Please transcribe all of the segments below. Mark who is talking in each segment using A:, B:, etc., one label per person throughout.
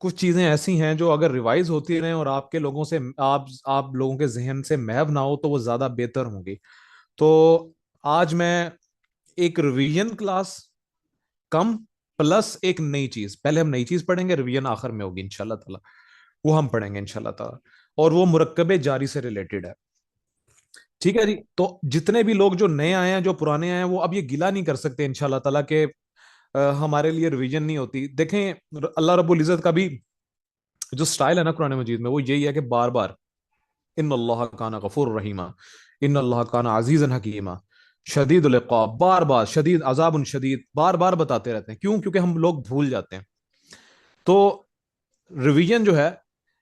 A: कुछ चीजें ऐसी हैं जो अगर रिवाइज होती रहें और आपके लोगों से आप लोगों के जहन से महव ना हो तो वो ज्यादा बेहतर होंगी। तो आज मैं एक रिवीजन क्लास कम प्लस एक नई चीज, पहले हम नई चीज पढ़ेंगे, रिवीजन आखिर में होगी इंशाल्लाह ताला, वो हम पढ़ेंगे इंशाल्लाह ताला। और वो मुरक्कबे जारी से रिलेटेड है। ठीक है जी। तो जितने भी लोग जो नए आए हैं, जो पुराने आए हैं, वो अब ये गिला नहीं कर सकते इंशाल्लाह ताला के हमारे लिए रिवीजन नहीं होती। देखें, अल्लाह रब्बुल इज्जत का भी जो स्टाइल है ना कुरान मजीद में, वो यही है कि बार बार इन अल्लाह काना गफूर रहीमा, इन अल्लाह काना अजीजन हकीमा, शदीदुल इक़ाब, बार बार शदीद अजाबुन शदीद बार बार बताते रहते हैं। क्यों? क्योंकि हम लोग भूल जाते हैं। तो रिवीजन जो है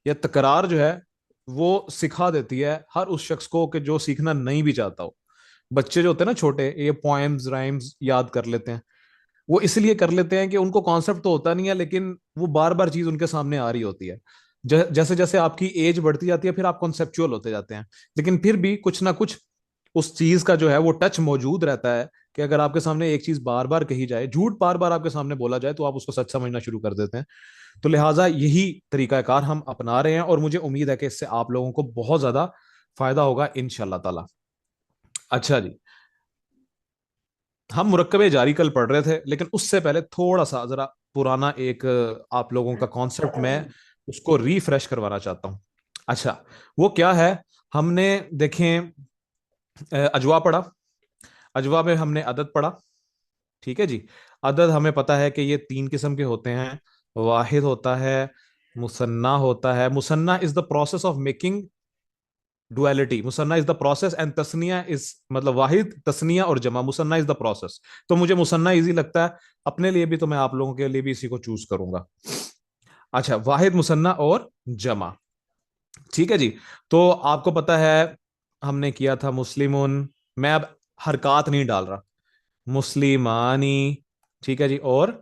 A: या तकरार जो है वो सिखा देती है हर उस शख्स को कि जो सीखना नहीं भी चाहता हो। बच्चे जो होते हैं ना छोटे, ये पोएम्स राइम्स याद कर लेते हैं। वो इसलिए कर लेते हैं कि उनको कॉन्सेप्ट तो होता नहीं है, लेकिन वो बार बार चीज उनके सामने आ रही होती है। जैसे जैसे आपकी एज बढ़ती जाती है फिर आप कॉन्सेप्चुअल होते जाते हैं, लेकिन फिर भी कुछ ना कुछ उस चीज का जो है वो टच मौजूद रहता है कि अगर आपके सामने एक चीज बार बार कही जाए, झूठ बार बार आपके सामने बोला जाए, तो आप उसको सच समझना शुरू कर देते हैं। तो लिहाजा यही तरीकाकार हम अपना रहे हैं और मुझे उम्मीद है कि इससे आप लोगों को बहुत ज्यादा फायदा होगा इंशाल्लाह ताला। अच्छा जी, हम मुरक्कबे जारी कल पढ़ रहे थे, लेकिन उससे पहले थोड़ा सा जरा पुराना एक आप लोगों का कॉन्सेप्ट मैं उसको रिफ्रेश करवाना चाहता हूँ। अच्छा, वो क्या है? हमने देखें अजवा पढ़ा, अजवा में हमने अदद पढ़ा। ठीक है जी। अदद हमें पता है कि ये तीन किस्म के होते हैं। वाहिद होता है, मुसन्ना होता है। मुसन्ना is the process of making duality, मुसन्ना इज द प्रोसेस, एंड तस्निया इज मतलब वाहिद, तस्निया और जमा, मुसन्ना इज द प्रोसेस। तो मुझे मुसन्ना इजी लगता है अपने लिए भी, तो मैं आप लोगों के लिए भी इसी को चूज करूंगा। अच्छा, वाहिद, मुसन्ना और जमा। ठीक है जी। तो आपको पता है हमने किया था मुस्लिमुन, मैं अब हरकात नहीं डाल रहा, मुस्लिमानी। ठीक है जी। और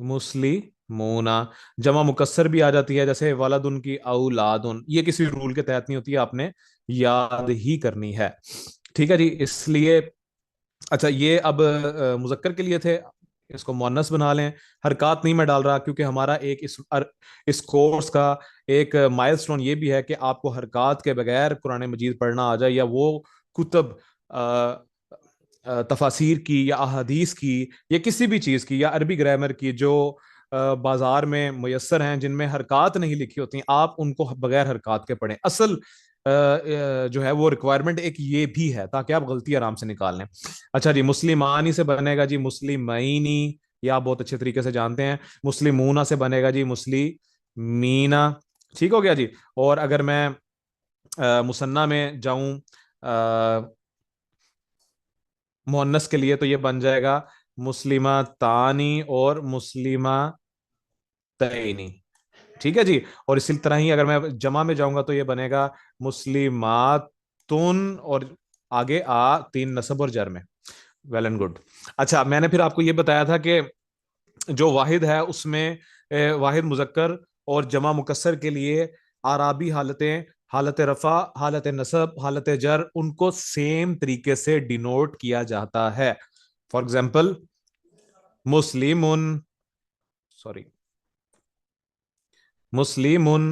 A: मुस्लिमूना। जमा मुकस्सर भी आ जाती है, जैसे वलदुन की औलादुन, ये किसी रूल के तहत नहीं होती है, आपने याद ही करनी है। ठीक है जी। इसलिए अच्छा, ये अब मुजक्कर के लिए थे, इसको मुअन्नस बना लें। हरकात नहीं मैं डाल रहा क्योंकि हमारा एक इस कोर्स का एक माइलस्टोन ये भी है कि आपको हरकात के बगैर कुरान मजीद पढ़ना आ जाए, या वो कुतब तफासिर की या अहादीस की या किसी भी चीज़ की या अरबी ग्रामर की जो बाजार में मुयसर हैं, जिनमें हरकात नहीं लिखी होती, आप उनको बगैर हरकात के पढ़ें। असल जो है वो रिक्वायरमेंट एक ये भी है ताकि आप गलती आराम से निकाल लें। अच्छा जी, मुस्लिमानी से बनेगा जी मुस्लिमैनी, ये आप बहुत अच्छे तरीके से जानते हैं। मुस्लिमूना से बनेगा जी मुस्लिमीना। ठीक हो गया जी। और अगर मैं मुसन्ना में जाऊं मुअन्नस के लिए, तो ये बन जाएगा मुस्लिमा तानी और मुस्लिमा तैनी। ठीक है जी। और इसी तरह ही अगर मैं जमा में जाऊंगा तो ये बनेगा मुस्लिमातुन, और आगे आ तीन नसब और जर में। Well and good. अच्छा, मैंने फिर आपको ये बताया था कि जो वाहिद है उसमें वाहिद मुजक्कर और जमा मुकस्सर के लिए आराबी हालतें, हालत रफा, हालत नसब, हालत जर, उनको सेम तरीके से डिनोट किया जाता है। फॉर एग्जाम्पल मुस्लिमुन, सॉरी, मुस्लिमुन,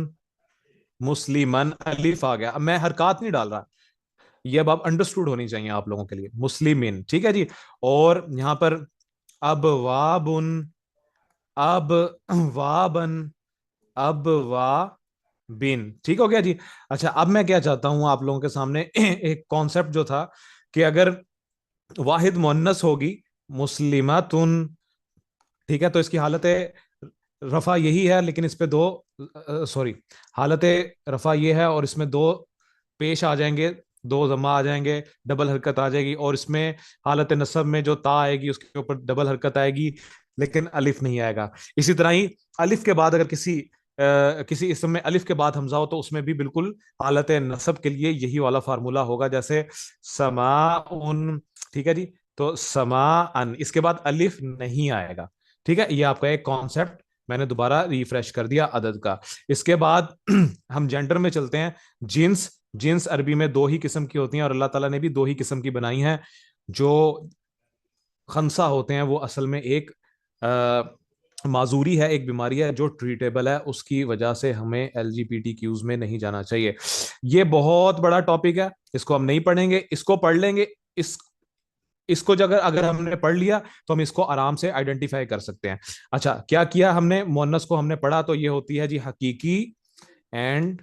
A: मुस्लिमन, अलिफ आ गया। अब मैं हरकत नहीं डाल रहा, ये अब अंडरस्टूड होनी चाहिए आप लोगों के लिए। मुस्लिमिन। ठीक है जी। और यहां पर अब वाबुन, अब वाबन, अब वा बिन। ठीक हो गया जी। अच्छा, अब मैं क्या चाहता हूं आप लोगों के सामने एक कॉन्सेप्ट जो था कि अगर वाहिद मुअन्नस होगी मुस्लिमातुन, ठीक है, तो इसकी हालत रफा यही है, लेकिन इस पे दो, सॉरी, हालत रफा ये है और इसमें दो पेश आ जाएंगे, दो जमा आ जाएंगे, डबल हरकत आ जाएगी। और इसमें हालत नसब में जो ता आएगी उसके ऊपर डबल हरकत आएगी, लेकिन अलिफ नहीं आएगा। इसी तरह ही अलिफ के बाद अगर किसी इसम में अलिफ के बाद हमजा हो तो उसमें भी बिल्कुल हालत नसब के लिए यही वाला फार्मूला होगा, जैसे समा उन। ठीक है जी। तो समा अन, इसके बाद अलिफ नहीं आएगा। ठीक है, ये आपका एक कॉन्सेप्ट मैंने दोबारा रिफ्रेश कर दिया अदद का। इसके बाद हम जेंडर में चलते हैं। जिन्स, जिन्स अरबी में दो ही किस्म की होती हैं और अल्लाह ताला ने भी दो ही किस्म की बनाई हैं। जो खंसा होते हैं वो असल में एक माजूरी है, एक बीमारी है जो ट्रीटेबल है, उसकी वजह से हमें एलजीबीटीक्यूज में नहीं जाना चाहिए। ये बहुत बड़ा टॉपिक है, इसको हम नहीं पढ़ेंगे, इसको पढ़ लेंगे। इस इसको जब अगर अगर हमने पढ़ लिया तो हम इसको आराम से आइडेंटिफाई कर सकते हैं। अच्छा, क्या किया हमने, मुअन्नस को हमने पढ़ा तो ये होती है जी हकीकी एंड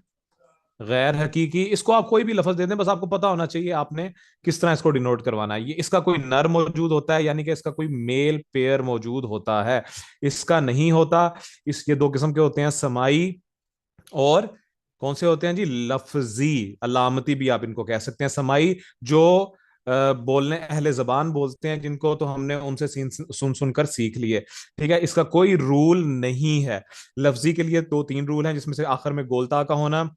A: गैर हकीकी। इसको आप कोई भी लफ्ज दे दें, बस आपको पता होना चाहिए आपने किस तरह इसको डिनोट करवाना है। ये इसका कोई नर मौजूद होता है, यानी कि इसका कोई मेल पेयर मौजूद होता है, इसका नहीं होता। ये दो किस्म के होते हैं, समाई और कौन से होते हैं जी, लफ्जी अलामती भी आप इनको कह सकते हैं। समाई जो बोलने अहले जबान बोलते हैं जिनको, तो हमने उनसे सुन सुनकर सीख लिए, ठीक है, इसका कोई रूल नहीं है। लफ्जी के लिए दो तीन रूल हैं, जिसमें से आखिर में गोलता का होना,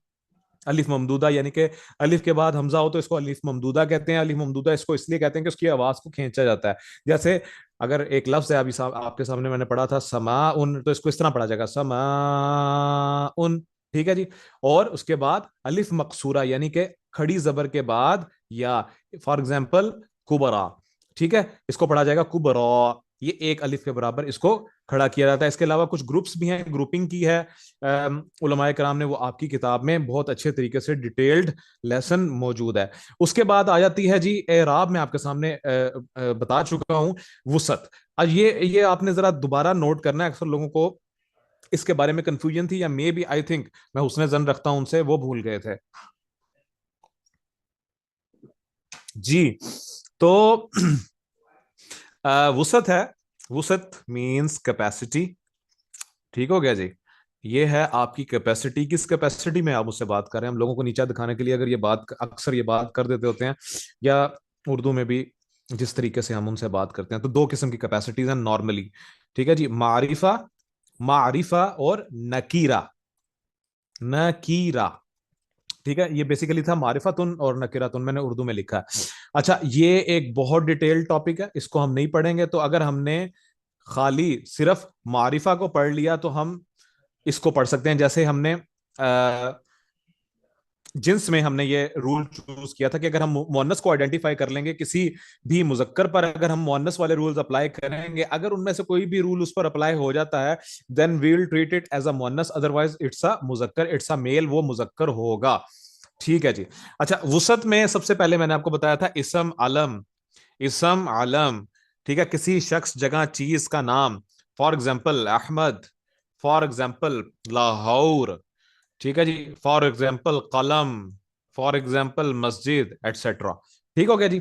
A: अलिफ ममदूदा, यानी कि अलिफ के बाद हमजा हो तो इसको अलिफ ममदूदा कहते हैं। अलिफ ममदूदा इसको इसलिए कहते हैं कि उसकी आवाज को खींचा जाता है। जैसे अगर एक लफ्ज है, अभी आपके सामने मैंने पढ़ा था समा उन, तो इसको इस तरह पढ़ा जाएगा समा उन, ठीक है जी। और उसके बाद अलिफ मकसूरा, यानी कि खड़ी जबर के बाद या, फॉर एग्जाम्पल कुबरा, ठीक है, इसको पढ़ा जाएगा कुबरा। ये एक अलिफ के बराबर इसको खड़ा किया जाता है। इसके अलावा कुछ ग्रुप्स भी हैं, ग्रुपिंग की है उलमाए कराम ने, वो आपकी किताब में बहुत अच्छे तरीके से डिटेल्ड लेसन मौजूद है। उसके बाद आ जाती है जी एराब, में आपके सामने बता चुका हूं वुसत। अब ये आपने जरा दोबारा नोट करना है, अक्सर लोगों को इसके बारे में कंफ्यूजन थी, या मे बी आई थिंक मैं उसने जन रखता हूं उनसे, वो भूल गए थे जी। तो वुसत है, वुसत मींस कैपेसिटी, ठीक हो गया जी। ये है आपकी कैपेसिटी। किस कैपेसिटी में आप उससे बात कर रहे हैं, हम लोगों को नीचा दिखाने के लिए अगर ये बात, अक्सर ये बात कर देते होते हैं, या उर्दू में भी जिस तरीके से हम उनसे बात करते हैं, तो दो किस्म की कैपेसिटीज हैं नॉर्मली, ठीक है जी, मारिफा, मारिफा और नकीरा, नकीरा, ठीक है। ये बेसिकली था मारिफतुन और नकीरतुन, मैंने उर्दू में लिखा है। अच्छा, ये एक बहुत डिटेल्ड टॉपिक है, इसको हम नहीं पढ़ेंगे। तो अगर हमने खाली सिर्फ मारिफा को पढ़ लिया तो हम इसको पढ़ सकते हैं। जैसे हमने जिन्स में हमने ये रूल चूज किया था कि अगर हम मुअन्नस को आइडेंटिफाई कर लेंगे किसी भी मुजक्कर पर, अगर हम मुअन्नस वाले रूल्स अप्लाई करेंगे, अगर उनमें से कोई भी रूल उस पर अप्लाई हो जाता है, then we will treat it as a मुअन्नस, अदरवाइज इट्स अ मुजक्कर, इट्स अ मेल, वो मुजक्कर होगा, ठीक है जी। अच्छा, वुसत में सबसे पहले मैंने आपको बताया था इसम अलम, इसम अलम, ठीक है, किसी शख्स जगह चीज का नाम, for example Ahmad, for example Lahore, ठीक है जी, फॉर एग्जाम्पल कलम, फॉर एग्जाम्पल मस्जिद एटसेट्रा, ठीक हो गया जी।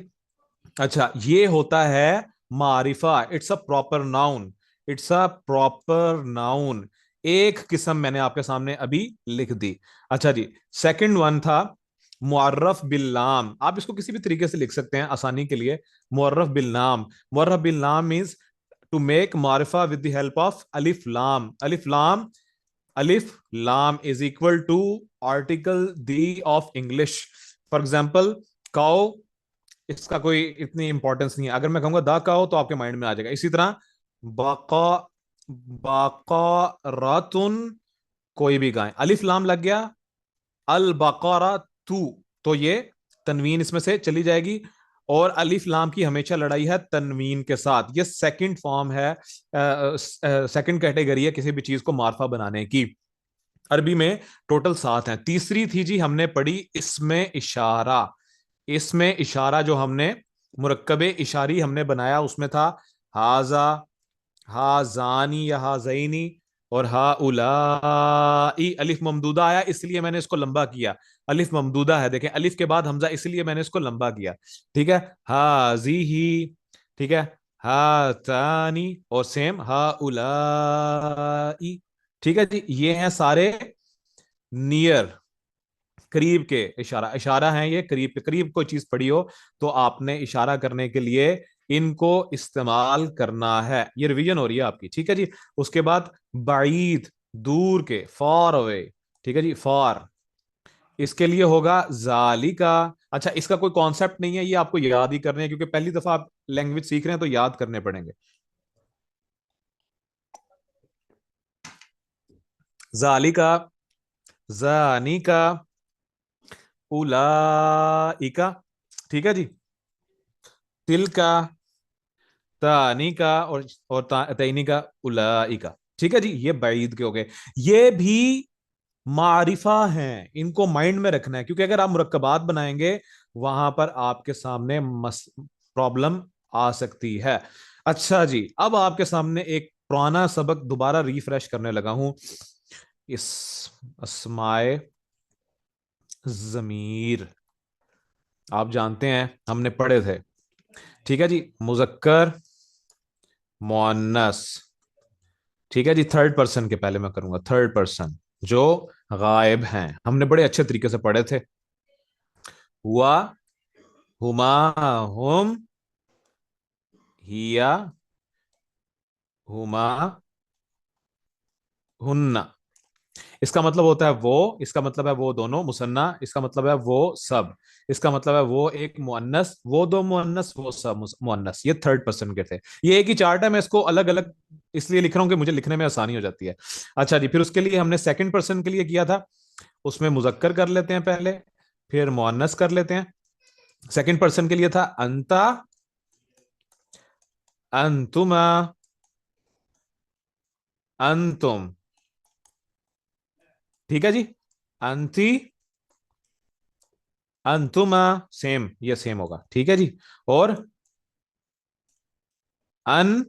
A: अच्छा, ये होता है मारिफा, it's a proper noun, it's a proper noun. एक किस्म मैंने आपके सामने अभी लिख दी। अच्छा जी, सेकंड वन था मुअर्रफ बिल नाम। आप इसको किसी भी तरीके से लिख सकते हैं आसानी के लिए, मुअर्रफ बिल नाम। मुअर्रफ बिल नाम मींस टू मेक मारिफा विद द हेल्प ऑफ अलिफ लाम। अलिफ लाम, अलिफ लाम is equal to article the of English. For example काओ, इसका कोई इतनी इंपॉर्टेंस नहीं है, अगर मैं कहूंगा दा काओ तो आपके माइंड में आ जाएगा। इसी तरह बाका, बाकारातुन, कोई भी गाय, अलिफ लाम लग गया, अल बकारा तू, तो ये तनवीन इसमें से चली जाएगी। और अलिफ लाम की हमेशा लड़ाई है तनवीन के साथ। ये सेकंड फॉर्म है, सेकंड कैटेगरी है किसी भी चीज को मार्फा बनाने की। अरबी में टोटल 7 हैं। तीसरी थी जी हमने पढ़ी इसमें इशारा। इसमें इशारा जो हमने मुरक्कबे इशारी हमने बनाया, उसमें था हाजा, हाजानी या हाजैनी, और हा उलाई। अलिफ ममदूदा आया इसलिए मैंने इसको लंबा किया, अलिफ ममदूदा है, देखें अलिफ के बाद हमजा, इसलिए मैंने इसको लंबा किया, ठीक है। हाजी ही, ठीक है, हा तानी, और सेम हा उलाई, ठीक है जी। ये हैं सारे नियर, करीब के इशारा, इशारा है ये करीब के। करीब कोई चीज पड़ी हो तो आपने इशारा करने के लिए इनको इस्तेमाल करना है। ये रिवीजन हो रही है आपकी, ठीक है जी। उसके बाद बाईद, दूर के, फॉर अवे, ठीक है जी, फॉर, इसके लिए होगा जालिका। अच्छा, इसका कोई कॉन्सेप्ट नहीं है, ये आपको याद ही करने हैं, क्योंकि पहली दफा आप लैंग्वेज सीख रहे हैं तो याद करने पड़ेंगे। जालिका, जानिका, उलाइका, ठीक है जी। तिलका, तानिका, और तैनिका, उलाइका, ठीक है जी। ये बैद के हो गए। ये भी मारिफा हैं, इनको माइंड में रखना है, क्योंकि अगर आप मुरक्कबात बनाएंगे वहां पर आपके सामने प्रॉब्लम आ सकती है। अच्छा जी, अब आपके सामने एक पुराना सबक दोबारा रिफ्रेश करने लगा हूं। इस अस्माए जमीर, आप जानते हैं हमने पढ़े थे, ठीक है जी। मुजक्कर, मुअन्नस, ठीक है जी। थर्ड पर्सन के पहले मैं करूंगा, थर्ड पर्सन जो गायब हैं, हमने बड़े अच्छे तरीके से पढ़े थे। हुआ, हुमा, हुम, हिया, हुमा, हुन्ना। इसका मतलब होता है वो, इसका मतलब है वो दोनों, मुसन्ना इसका मतलब है वो सब, इसका मतलब है वो एक मुअन्नस, वो दो मुअन्नस, वो सब मुअन्नस। ये थर्ड पर्सन के थे। ये एक ही चार्ट है, मैं इसको अलग अलग इसलिए लिख रहा हूं कि मुझे लिखने में आसानी हो जाती है। अच्छा जी, फिर उसके लिए हमने सेकंड पर्सन के लिए किया था, उसमें मुजक्कर कर लेते हैं पहले, फिर मुअन्नस कर लेते हैं। सेकंड पर्सन के लिए था अंता, अंतुमा, अंतुम, ठीक है जी। अंती, अंतुमा, सेम, ये सेम होगा, ठीक है जी। और अन,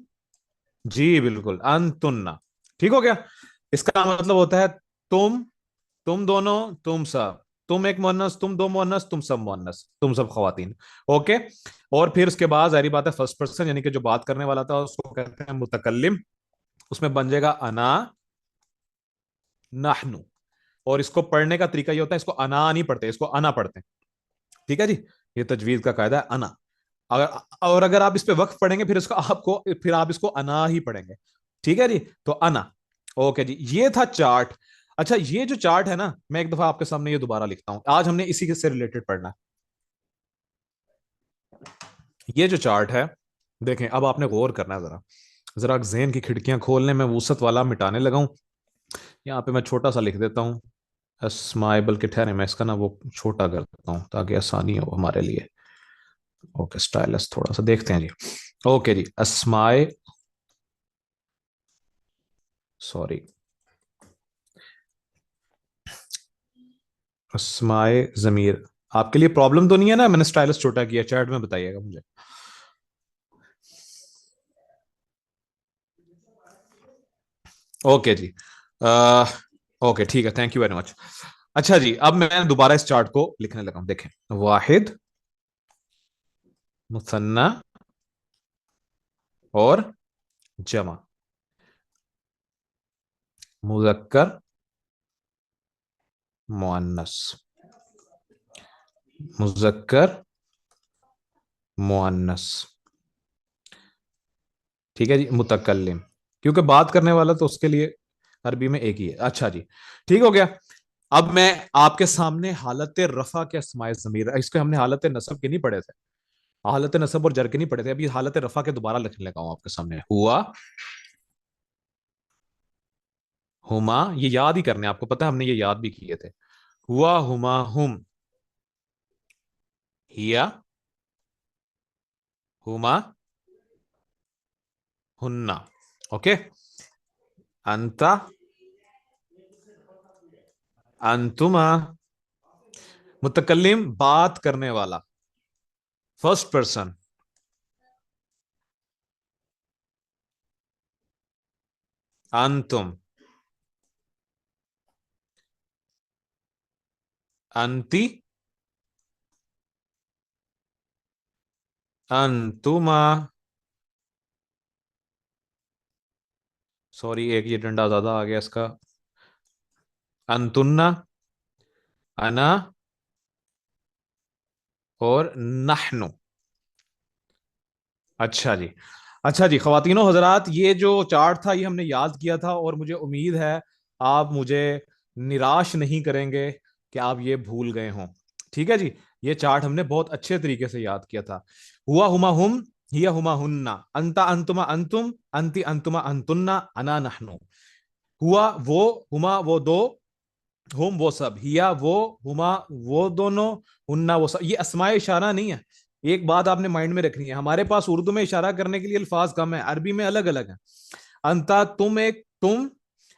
A: जी बिल्कुल, अंतुन्ना, ठीक हो गया। इसका मतलब होता है तुम दोनों, तुम सब, तुम एक मुअन्नस, तुम दो मुअन्नस, तुम सब मुअन्नस, तुम सब खवातीन। ओके। और फिर उसके बाद जाहिर बात है फर्स्ट पर्सन, यानी कि जो बात करने वाला था उसको कहते हैं मुतकल्लिम। उसमें बन जाएगा अना, नहनु। और इसको पढ़ने का तरीका ये होता है, इसको अना नहीं पढ़ते, इसको अना पढ़ते हैं, ठीक है जी। ये तजवीज का कायदा है, अना। अगर, और अगर आप इस पे वक्फ पढ़ेंगे फिर इसको आपको, फिर आप इसको अना ही पढ़ेंगे, ठीक है जी। तो अना। ओके जी, ये था चार्ट। अच्छा, ये जो चार्ट है ना, मैं एक दफा आपके सामने ये दोबारा लिखता हूं, आज हमने इसी से रिलेटेड पढ़ना है। ये जो चार्ट है, देखें, अब आपने गौर करना है जरा, जरा ज़हन की खिड़कियां खोलने में वसत वाला मिटाने लगा हूं। यहाँ पे मैं छोटा सा लिख देता हूँ अस्माए, बल्कि ठहरे मैं इसका ना वो छोटा कर देता हूँ ताकि आसानी हो हमारे लिए। ओके, स्टाइलस थोड़ा सा देखते हैं जी। ओके जी, अस्माए, सॉरी, अस्माए जमीर। आपके लिए प्रॉब्लम तो नहीं है ना, मैंने स्टाइलस छोटा किया? चैट में बताइएगा मुझे। ओके जी। आ, ओके ठीक है, थैंक यू वेरी मच। अच्छा जी, अब मैं दोबारा इस चार्ट को लिखने लगा हूं, देखें। वाहिद, मुसन्ना और जमा, मुजक्कर, मुअन्नस, मुजक्कर, मुअन्नस, ठीक है जी। मुतकल्लिम, क्योंकि बात करने वाला तो उसके लिए अरबी में एक ही है। अच्छा जी, ठीक हो गया। अब मैं आपके सामने हालत रफा के अस्माए ज़मीर, इसको हमने हालत नसब के नहीं पढ़े थे, हालत नसब और जर के नहीं पढ़े थे, अभी हालत रफा के दोबारा लिखने लगा हूं आपके सामने। हुआ, हुमा, ये याद ही करने, आपको पता है हमने ये याद भी किए थे। हुआ, हुमा, हुम, हिया, हुमा, हुन्ना, ओके। अंता, अंतुमा, मुतकल्लिम बात करने वाला, फर्स्ट पर्सन, अंतुम, अंती, अंतुमा, सॉरी एक ये डंडा ज्यादा आ गया इसका, अंतुन्ना, अना और नहनु। अच्छा जी। अच्छा जी, ख्वातीनो हजरात, ये जो चार्ट था ये हमने याद किया था, और मुझे उम्मीद है आप मुझे निराश नहीं करेंगे कि आप ये भूल गए हों, ठीक है जी। ये चार्ट हमने बहुत अच्छे तरीके से याद किया था। हुआ, हुमा, हुम, हिया, हुमा, हुन्ना, अंता, अंतुमा, अंतुम, अंति, अंतुमा, अंतुन्ना, अना, नहनु। हुआ वो, हुमा वो दो, हुम वो सब, हिया वो, हुमा वो दोनों, हुन्ना वो सब। ये अस्माए इशारा नहीं है। एक बात आपने माइंड में रखनी है, हमारे पास उर्दू में इशारा करने के लिए अल्फाज कम है, अरबी में अलग अलग है। अंता तुम एक, तुम,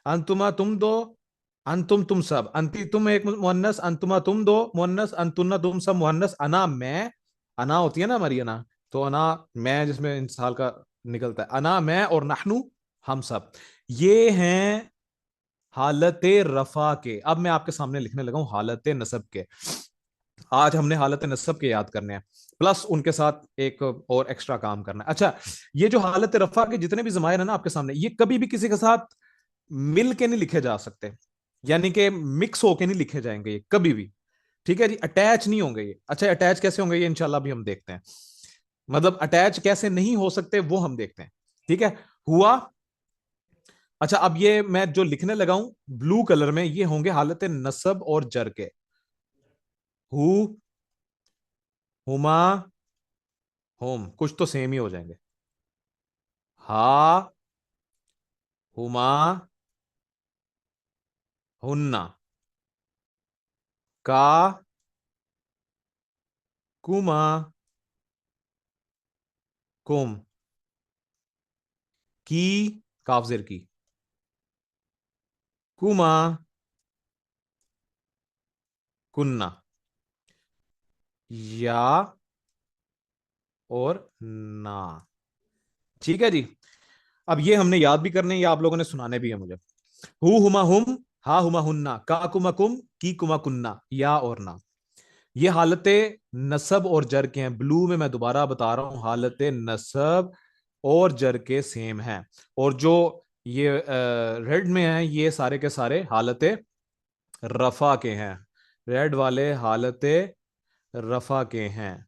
A: अंतुमा तुम दो, अंतुम तुम सब, अंती तुम एक मुअन्नस, अंतुमा तुम दो मुअन्नस, अंतुन्ना तुम सब मुअन्नस, अना मैं, अना होती है ना हमारी अना, तो अना मैं जिसमें इंसान का निकलता है, अना मैं, और नहनु हम सब। ये हैं हालत रफा के। अब मैं आपके सामने लिखने लगा हूं हालत नसब के। आज हमने हालत नसब के याद करने हैं, प्लस उनके साथ एक और एक्स्ट्रा काम करना है। अच्छा, ये जो हालत रफा के जितने भी जमायर है ना आपके सामने, ये कभी भी किसी के साथ मिल के नहीं लिखे जा सकते, यानी कि मिक्स होके नहीं लिखे जाएंगे ये कभी भी। ठीक है जी, अटैच नहीं होंगे ये। अच्छा, अटैच कैसे होंगे ये इंशाल्लाह भी हम देखते हैं, मतलब अटैच कैसे नहीं हो सकते वो हम देखते हैं। ठीक है, हुआ। अच्छा, अब ये मैं जो लिखने लगा हूं ब्लू कलर में, ये होंगे हालत नसब और जर के। हु, हुमा, होम, कुछ तो सेम ही हो जाएंगे। हा, हुमा, हुन्ना, का, कुमा, कुम, की, काफजेर की, कुमा, कुन्ना, या, और ना। ठीक है जी, अब ये हमने याद भी करने हैं, या आप लोगों ने सुनाने भी है मुझे। हु हुमा हुम, हा हुमा हुन्ना, का कुमा कुम, की कुमा कुन्ना, या और ना। ये हालतें नसब और जर के हैं। ब्लू में मैं दोबारा बता रहा हूं, हालतें नसब और जर के सेम हैं। और जो ये रेड में है, ये सारे के सारे हालतें रफा के हैं। रेड वाले हालतें रफा के हैं।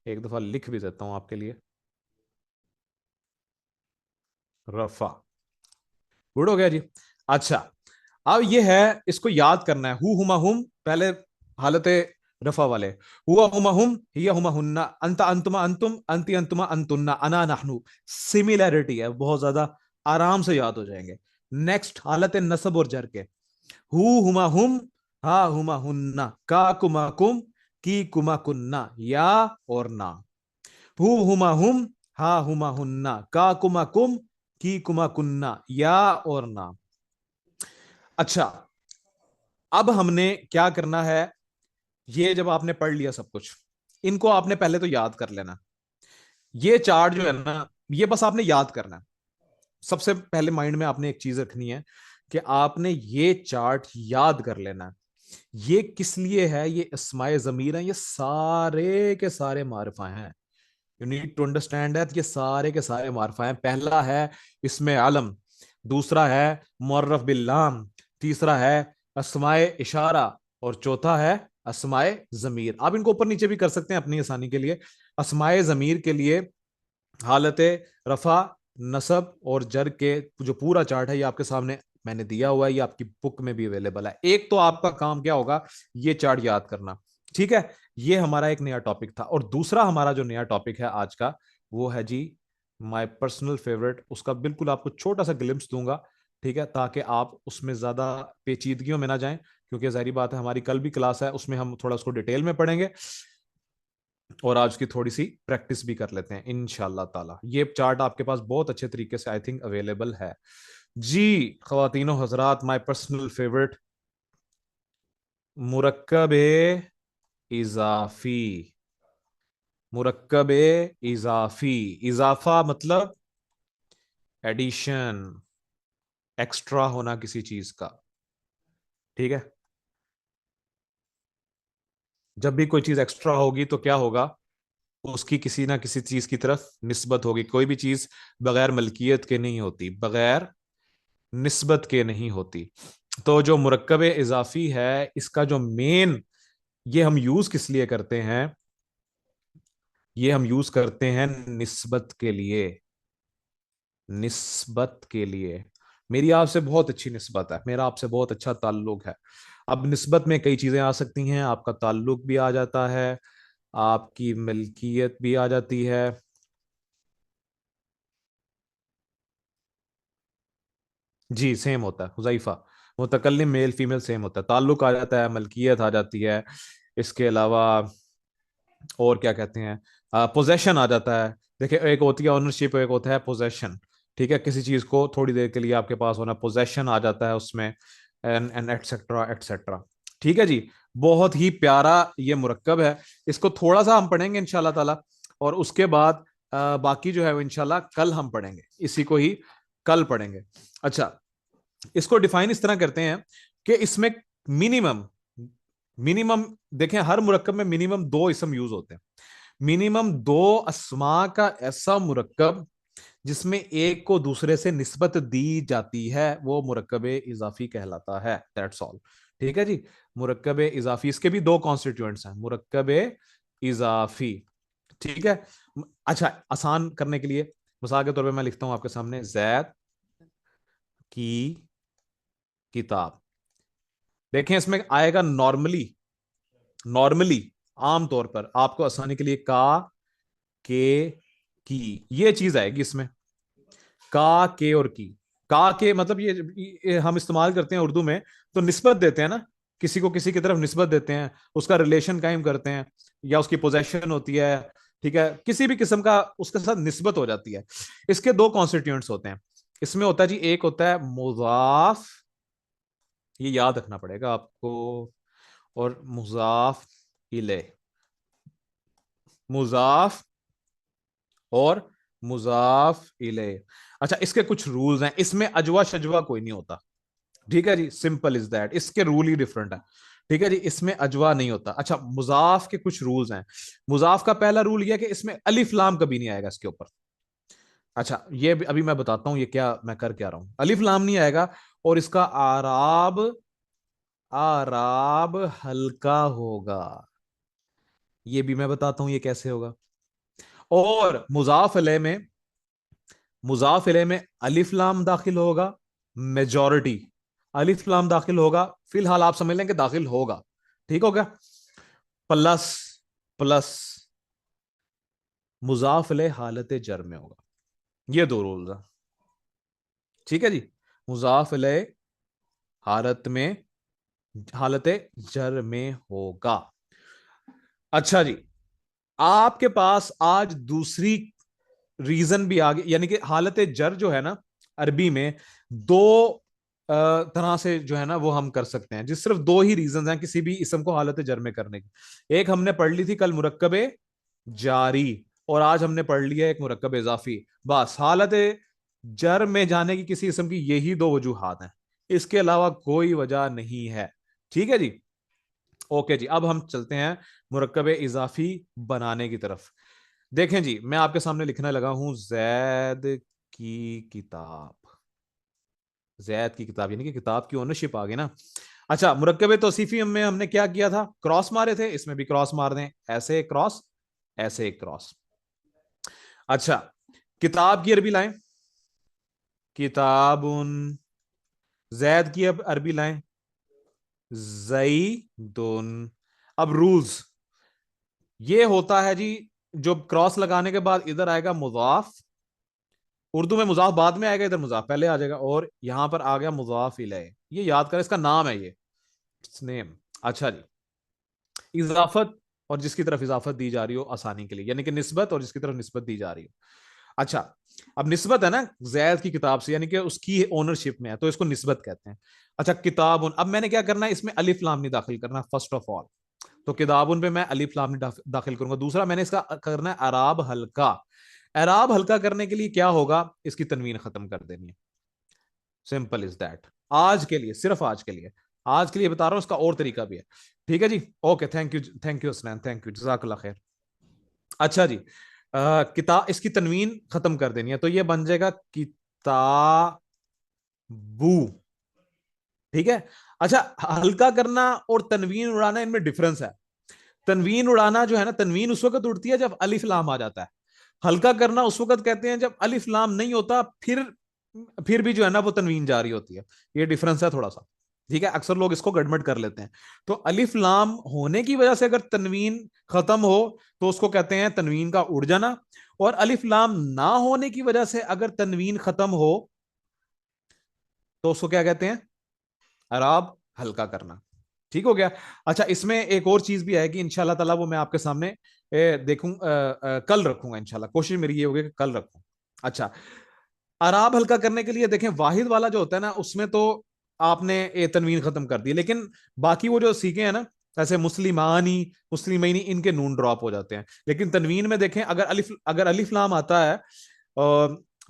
A: एक दफा लिख भी देता हूं आपके लिए, रफा। गुड हो गया जी। अच्छा, अब ये है, इसको याद करना है। हु हुमा हुम पहले हालत रफा वाले, हुआ हुमा हुम, हिया हुमा हुन्ना, अंता अंतुमा अंतुम, अंति अंतुमा अंतुन्ना, अना नहनु। सिमिलैरिटी है बहुत ज्यादा, आराम से याद हो जाएंगे। नेक्स्ट हालत नसब और जर के, हु हुमा हुम, हा हुमा हुन्ना, का कुमा कुम, की कुमा कुन्ना, या और ना। हु हुमा हुम, हा हुमा हुन्ना, का कुमा कुम, की कुमा कुन्ना, या और ना। अच्छा, अब हमने क्या करना है, ये जब आपने पढ़ लिया सब कुछ, इनको आपने पहले तो याद कर लेना। ये चार्ट जो है ना, ये बस आपने याद करना है। सबसे पहले माइंड में आपने एक चीज रखनी है कि आपने ये चार्ट याद कर लेना है। ये किस लिए है, ये अस्माए जमीर है, ये सारे के सारे मारिफा हैं। You need to understand that, ये सारे के सारे मारिफा हैं। पहला है इसमें आलम, दूसरा है मुअर्रफ बिल्लाम, तीसरा है अस्माए इशारा, और चौथा है अस्माए जमीर। आप इनको ऊपर नीचे भी कर सकते हैं अपनी आसानी के लिए। अस्माए जमीर के लिए हालत रफा, नसब और जर के जो पूरा चार्ट है, ये आपके सामने मैंने दिया हुआ है, ये आपकी बुक में भी अवेलेबल है। एक तो आपका काम क्या होगा, ये चार्ट याद करना। ठीक है, ये हमारा एक नया टॉपिक था। और दूसरा हमारा जो नया टॉपिक है आज का, वो है जी माय पर्सनल फेवरेट। उसका बिल्कुल आपको छोटा सा ग्लिम्स दूंगा, ठीक है, ताकि आप उसमें ज्यादा पेचीदगियों में ना जाएं, क्योंकि जाहिर बात है हमारी कल भी क्लास है, उसमें हम थोड़ा उसको डिटेल में पढ़ेंगे, और आज की थोड़ी सी प्रैक्टिस भी कर लेते हैं इंशाल्लाह ताला। ये चार्ट आपके पास बहुत अच्छे तरीके से आई थिंक अवेलेबल है जी। ख्वातीनो हजरात, माय पर्सनल फेवरेट, मुरक्कब इजाफी। मुरक्कब इजाफी, इजाफा मतलब एडिशन, एक्स्ट्रा होना किसी चीज का। ठीक है, जब भी कोई चीज एक्स्ट्रा होगी तो क्या होगा, उसकी किसी ना किसी चीज की तरफ निस्बत होगी। कोई भी चीज बगैर मलकियत के नहीं होती, बगैर निस्बत के नहीं होती। तो जो मुरक्कब इजाफी है, इसका जो मेन, ये हम यूज किस लिए करते हैं, ये हम यूज करते हैं निस्बत के लिए। निस्बत के लिए, मेरी आपसे बहुत अच्छी निस्बत है, मेरा आपसे बहुत अच्छा ताल्लुक है। अब निस्बत में कई चीजें आ सकती हैं, आपका ताल्लुक भी आ जाता है, आपकी मिल्कियत भी आ जाती है। जी सेम होता है, हुज़ैफा। मुतकल्लिम मेल फीमेल सेम होता है, ताल्लुक आ जाता है, मलकियत आ जाती है। इसके अलावा और क्या कहते हैं, पोजेशन आ जाता है। देखिए, एक होती है ओनरशिप, एक होता है पोजेशन। ठीक है, किसी चीज को थोड़ी देर के लिए आपके पास होना, पोजेशन आ जाता है उसमें, एंड एटसेट्रा एटसेट्रा। ठीक है जी। बहुत ही प्यारा ये मुरक्कब है। इसको थोड़ा सा हम पढ़ेंगे इंशाल्लाह ताला, और उसके बाद बाकी जो है वो इंशाल्लाह कल हम पढ़ेंगे, इसी को ही कल पढ़ेंगे। अच्छा, इसको डिफाइन इस तरह करते हैं कि इसमें मिनिमम मिनिमम देखें, हर मुरक्कब में मिनिमम दो इसम यूज होते हैं। मिनिमम दो अस्मा का ऐसा मुरक्कब जिसमें एक को दूसरे से निस्बत दी जाती है, वो मुरक्कब इजाफी कहलाता है। That's all. ठीक है जी। मुरक्कब इजाफी, इसके भी दो कॉन्स्टिट्यूएंट्स हैं, मुरक्कब इजाफी। ठीक है। अच्छा, आसान करने के लिए मिसाल के तौर पे मैं लिखता हूं आपके सामने, जैद की किताब। देखें, इसमें आएगा नॉर्मली, नॉर्मली आमतौर पर आपको आसानी के लिए का, के, की, ये चीज आएगी इसमें। का, के और की। का के मतलब ये हम इस्तेमाल करते हैं उर्दू में, तो निस्बत देते हैं ना, किसी को किसी की तरफ निस्बत देते हैं, उसका रिलेशन कायम करते हैं, या उसकी पोजेशन होती है। ठीक है, किसी भी किस्म का उसके साथ निस्बत हो जाती है। इसके दो कॉन्स्टिट्यूएंट्स होते हैं। इसमें होता है जी, एक होता है मुजाफ, ये याद रखना पड़ेगा आपको, और मुजाफ इले, मुजाफ और मुजाफ इले। अच्छा, इसके कुछ रूल्स हैं, इसमें अजवा शजवा कोई नहीं होता। ठीक है जी, सिंपल इज दैट, इसके रूल ही डिफरेंट है। ठीक है जी, इसमें अजवा नहीं होता। अच्छा, मुजाफ के कुछ रूल्स हैं। मुजाफ का पहला रूल यह है कि इसमें अलिफ लाम कभी नहीं आएगा इसके ऊपर। अच्छा, ये अभी मैं बताता हूं ये क्या मैं कर क्या रहा हूं, अलिफ लाम नहीं आएगा। और इसका आराब, आराब हल्का होगा, ये भी मैं बताता हूं ये कैसे होगा। और मुजाफ इले में अलिफ लाम दाखिल होगा, मेजॉरिटी अलिफ लाम दाखिल होगा, फिलहाल आप समझ लें कि दाखिल होगा। ठीक हो गया। प्लस, प्लस मुजाफ इले हालत जर में होगा। ये दो रूल्स हैं। ठीक है जी। मुजाफ इले हालत में, हालत जर में होगा। अच्छा जी, आपके पास आज दूसरी रीजन भी आ गई, यानी कि हालत जर जो है ना, अरबी में दो तरह से जो है ना वो हम कर सकते हैं, जिस सिर्फ दो ही रीजन हैं किसी भी इसम को हालत जर में करने की। एक हमने पढ़ ली थी कल, मुरक्कबे जारी, और आज हमने पढ़ लिया एक मुरक्कब इजाफी। बस हालत जर में जाने की किसी इसम की यही दो वजूहात हैं, इसके अलावा कोई वजह नहीं है। ठीक है जी। ओके जी, अब हम चलते हैं मुरक्कब इजाफी बनाने की तरफ। देखें जी, मैं आपके सामने लिखने लगा हूं, जैद की किताब। जैद की किताब यानी कि किताब की ओनरशिप आ गई ना। अच्छा, मुरक्कब तौसीफी में हमने क्या किया था, क्रॉस मारे थे, इसमें भी क्रॉस मार दें, ऐसे एक क्रॉस, ऐसे एक क्रॉस। अच्छा, किताब की अरबी लाएं, किताबुन। जैद की अब अरबी लाएं, जईदुन। अब रूल्स ये होता है जी, जो क्रॉस लगाने के बाद इधर आएगा मुजाफ, उर्दू में मुजाफ बाद में आएगा, इधर मुजाफ पहले आ जाएगा, और यहां पर आ गया मुजाफ इलैह। ये याद करें, इसका नाम है ये, नेम। अच्छा जी, इजाफत, और जिसकी तरफ इजाफत दी जा रही हो आसानी के लिए, यानी कि निस्बत, और जिसकी तरफ निस्बत दी जा रही हो। अच्छा, अब निस्बत है ना जैद की किताब से, यानी कि उसकी ओनरशिप में है, तो इसको निस्बत कहते हैं। अच्छा, किताबुन, अब मैंने क्या करना है, इसमें अलिफ लाम नहीं दाखिल करना फर्स्ट ऑफ ऑल, तो किताबुन पे मैं अलिफ लाम नहीं दाखिल करूंगा। दूसरा, मैंने इसका करना है अराब हल्का। एराब हल्का करने के लिए क्या होगा, इसकी तनवीन खत्म कर देनी है। Simple is that. आज के लिए, सिर्फ आज के लिए, आज के लिए बता रहा हूं, इसका और तरीका भी है। ठीक है जी। Okay, thank you, thank you Hasnain, thank you, जज़ाकल्लाह खैर। अच्छा जी, किताब, इसकी तनवीन खत्म कर देनी है, तो ये बन जाएगा किताबू। ठीक है। अच्छा, हल्का करना और तनवीन उड़ाना, इनमें डिफरेंस है। तनवीन उड़ाना जो है ना, तनवीन उस वक्त उड़ती है जब अलिफ लाम आ जाता है। हल्का करना उस वक्त कहते हैं जब अलिफ लाम नहीं होता, फिर भी जो है ना वो तनवीन जारी होती है। ये डिफरेंस है थोड़ा सा। ठीक है, अक्सर लोग इसको गड़बड़ कर लेते हैं। तो अलिफ लाम होने की वजह से अगर तनवीन खत्म हो, तो उसको कहते हैं तनवीन का उड़ जाना। और अलिफ लाम ना होने की वजह से अगर तनवीन खत्म हो, तो उसको क्या कहते हैं? अराब हल्का करना। ठीक हो गया। अच्छा, इसमें एक और चीज भी है कि इंशाल्लाह ताला वो मैं आपके सामने देखूं, कल रखूंगा इंशाल्लाह, कोशिश मेरी ये होगी कि कल रखूं। अच्छा, अराब हल्का करने के लिए देखें, वाहिद वाला जो होता है ना, उसमें तो आपने ये तनवीन खत्म कर दी, लेकिन बाकी वो जो सीखे हैं ना, जैसे मुस्लिमानी, मुस्लिमैनी, इनके नून ड्रॉप हो जाते हैं। लेकिन तनवीन में देखें, अगर अलिफ लाम आता है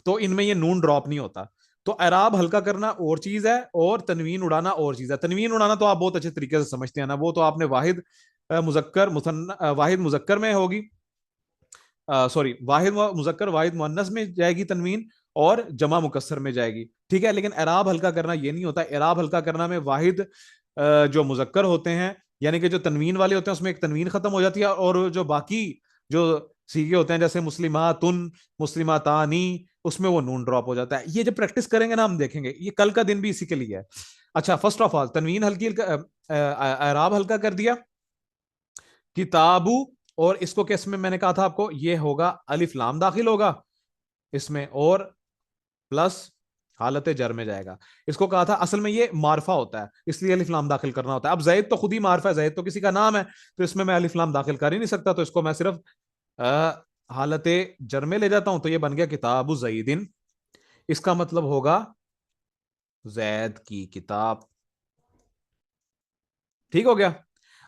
A: तो इनमें ये नून ड्रॉप नहीं होता। तो एराब हल्का करना और चीज है, और तनवीन उड़ाना और चीज है। तनवीन उड़ाना तो आप बहुत अच्छे तरीके से समझते हैं ना, वो तो आपने वाहिद मुजक्कर मुसन्ना वाहिद मुजक्कर में होगी, सॉरी, वाहिद मुजक्कर वाहिद मुअन्नस में जाएगी तनवीन, और जमा मुकस्सर में जाएगी। ठीक है, लेकिन एराब हल्का करना ये नहीं होता। एराब हल्का करना में वाहिद जो मुजक्कर होते हैं, यानी कि जो तनवीन वाले होते हैं, उसमें एक तनवीन खत्म हो जाती है, और जो बाकी जो सीगे होते हैं, जैसे मुस्लिमातुन, मुस्लिमातानी, उसमें वो नून ड्रॉप हो जाता है। ये जब प्रैक्टिस करेंगे ना, हम देखेंगे, ये कल का दिन भी इसी के लिए है। अच्छा, फर्स्ट ऑफ ऑल तनवीन हल्की, एराब हल्का कर दिया, किताबू, और इसको किस में मैंने कहा था आपको, ये होगा अलिफ लाम दाखिल होगा इसमें, और प्लस हालत जर में जाएगा। इसको कहा था असल में ये मारफा होता है, इसलिए अलिफ लाम दाखिल करना होता है। अब जैद तो खुद ही मारफा है, जैद तो किसी का नाम है, तो इसमें मैं अलिफ लाम दाखिल कर ही नहीं सकता, तो इसको मैं सिर्फ हालत जर में ले जाता हूं, तो ये बन गया किताबु जईदिन। इसका मतलब होगा जैद की किताब। ठीक हो गया।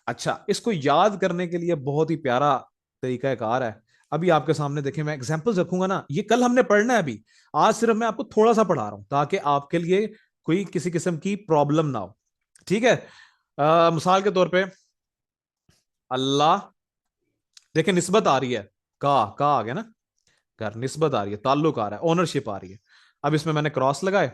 A: अच्छा, इसको याद करने के लिए बहुत ही प्यारा तरीका कार है। अभी आपके सामने देखें, मैं एग्जांपल्स रखूंगा ना, ये कल हमने पढ़ना है अभी, आज सिर्फ मैं आपको थोड़ा सा पढ़ा रहा हूं ताकि आपके लिए कोई किसी किस्म की प्रॉब्लम ना हो। ठीक है। मिसाल के तौर पे अल्लाह, देखें निस्बत आ रही है, का आ गया ना, घर निस्बत आ रही है, ताल्लुक आ रहा है, ओनरशिप आ रही है। अब इसमें मैंने क्रॉस लगाए।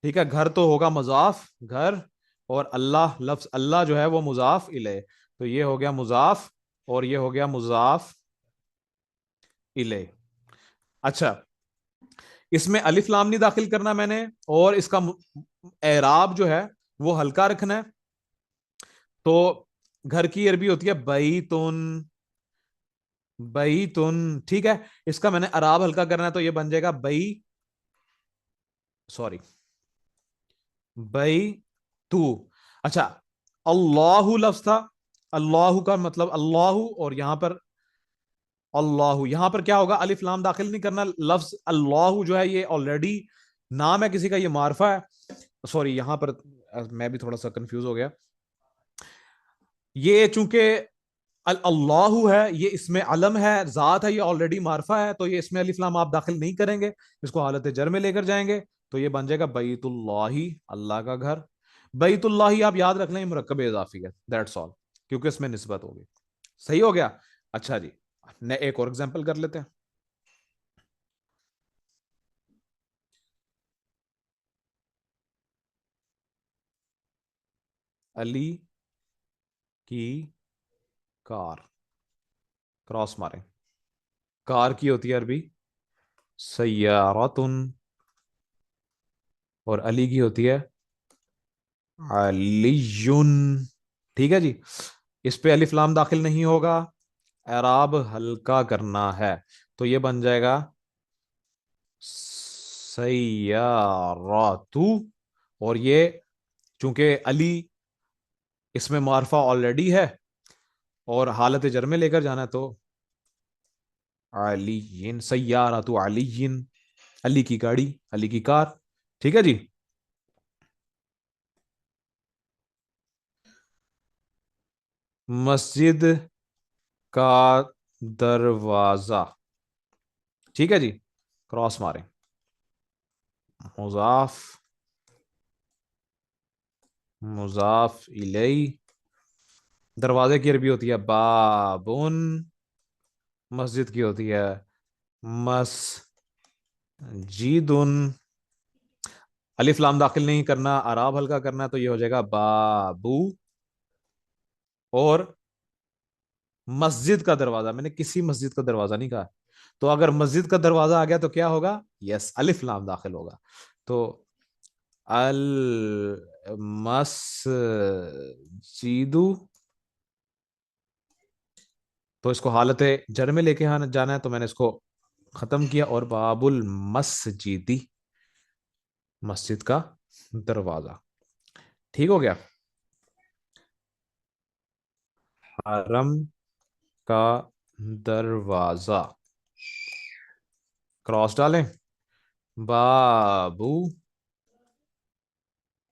A: ठीक है, घर तो होगा मुजाफ, घर, और अल्लाह, लफ्ज अल्लाह जो है वो मुजाफ इले, तो ये हो गया मुजाफ, और ये हो गया मुजाफ इले। अच्छा, इसमें अलिफ लाम नहीं दाखिल करना मैंने, और इसका एराब जो है वो हल्का रखना है। तो घर की अरबी होती है बैतुन, बैतुन। ठीक है, इसका मैंने अराब हल्का करना है, तो ये बन जाएगा बई, सॉरी, बई तू। अच्छा, अल्लाहु लफ्ज था, अल्लाहु का मतलब अल्लाहु, और यहां पर अल्लाहु, यहां पर क्या होगा, अलिफ लाम दाखिल नहीं करना। लफ्ज अल्लाहु जो है ये ऑलरेडी नाम है किसी का, ये मारफा है। सॉरी, यहां पर मैं भी थोड़ा सा कंफ्यूज हो गया। ये चूंकि अल्लाहु है, ये इसमें अलम है, जात है, ये ऑलरेडी मारफा है, तो ये इसमें अलिफ लाम आप दाखिल नहीं करेंगे, इसको हालत जर में लेकर जाएंगे, तो ये बन जाएगा बैतुल्लाही, अल्लाह का घर। बैतुल्लाही आप याद रख लें, मुरक्कब इजाफी है, दैट्स ऑल, क्योंकि इसमें निस्बत होगी। सही हो गया। अच्छा जी, ने एक और एग्जांपल कर लेते हैं। अली की कार, क्रॉस मारें, कार की होती है अरबी सय्यारतुन, और अली की होती है अलीयुन। ठीक है जी, इस पे अलिफ लाम दाखिल नहीं होगा, एराब हल्का करना है, तो ये बन जाएगा सय्यारतु, और ये चूंकि अली इसमें मारफा ऑलरेडी है, और हालत जर में लेकर जाना है, तो अलीयिन, सय्यारतु अलीयिन, अली की गाड़ी, अली की कार। ठीक है जी। मस्जिद का दरवाजा। ठीक है जी, क्रॉस मारें, मुजाफ, मुजाफ इलई, दरवाजे की अरबी होती है बाबुन, मस्जिद की होती है मस्जिदुन। अलिफ लाम दाखिल नहीं करना, आराब हल्का करना है, तो ये हो जाएगा बाबू, और मस्जिद का दरवाजा, मैंने किसी मस्जिद का दरवाजा नहीं कहा, तो अगर मस्जिद का दरवाजा आ गया तो क्या होगा, यस, अलिफ लाम दाखिल होगा, तो अल मस्जिदु, तो इसको हालत जर में लेके आना जाना है, तो मैंने इसको खत्म किया, और बाबुल मस्जिदी, मस्जिद का दरवाजा। ठीक हो गया। हरम का दरवाजा, क्रॉस डालें। बाबू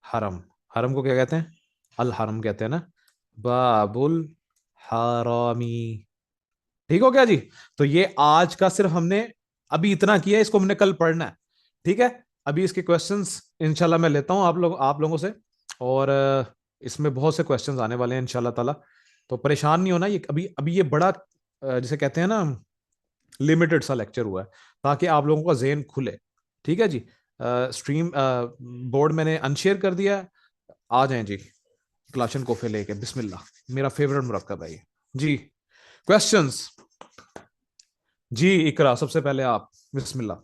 A: हरम, हरम को क्या कहते हैं? अल हरम कहते हैं ना। बाबुल हरामी। ठीक हो गया जी। तो ये आज का सिर्फ हमने अभी इतना किया, इसको हमने कल पढ़ना है। ठीक है। अभी इसके क्वेश्चंस इंशाल्लाह मैं लेता हूं आप लोगों से। और इसमें बहुत से क्वेश्चंस आने वाले हैं इंशाल्लाह ताला। तो परेशान नहीं होना, ये अभी अभी ये बड़ा जिसे कहते हैं ना, लिमिटेड सा लेक्चर हुआ है, ताकि आप लोगों का जेहन खुले। ठीक है जी। स्ट्रीम बोर्ड मैंने अनशेयर कर दिया है। आ जाएं जी, क्लाशन कोफे लेके, बिस्मिल्लाह। मेरा फेवरेट मुरक्कब है ये जी। क्वेश्चंस जी। इकरा सबसे पहले आप, बिस्मिल्लाह।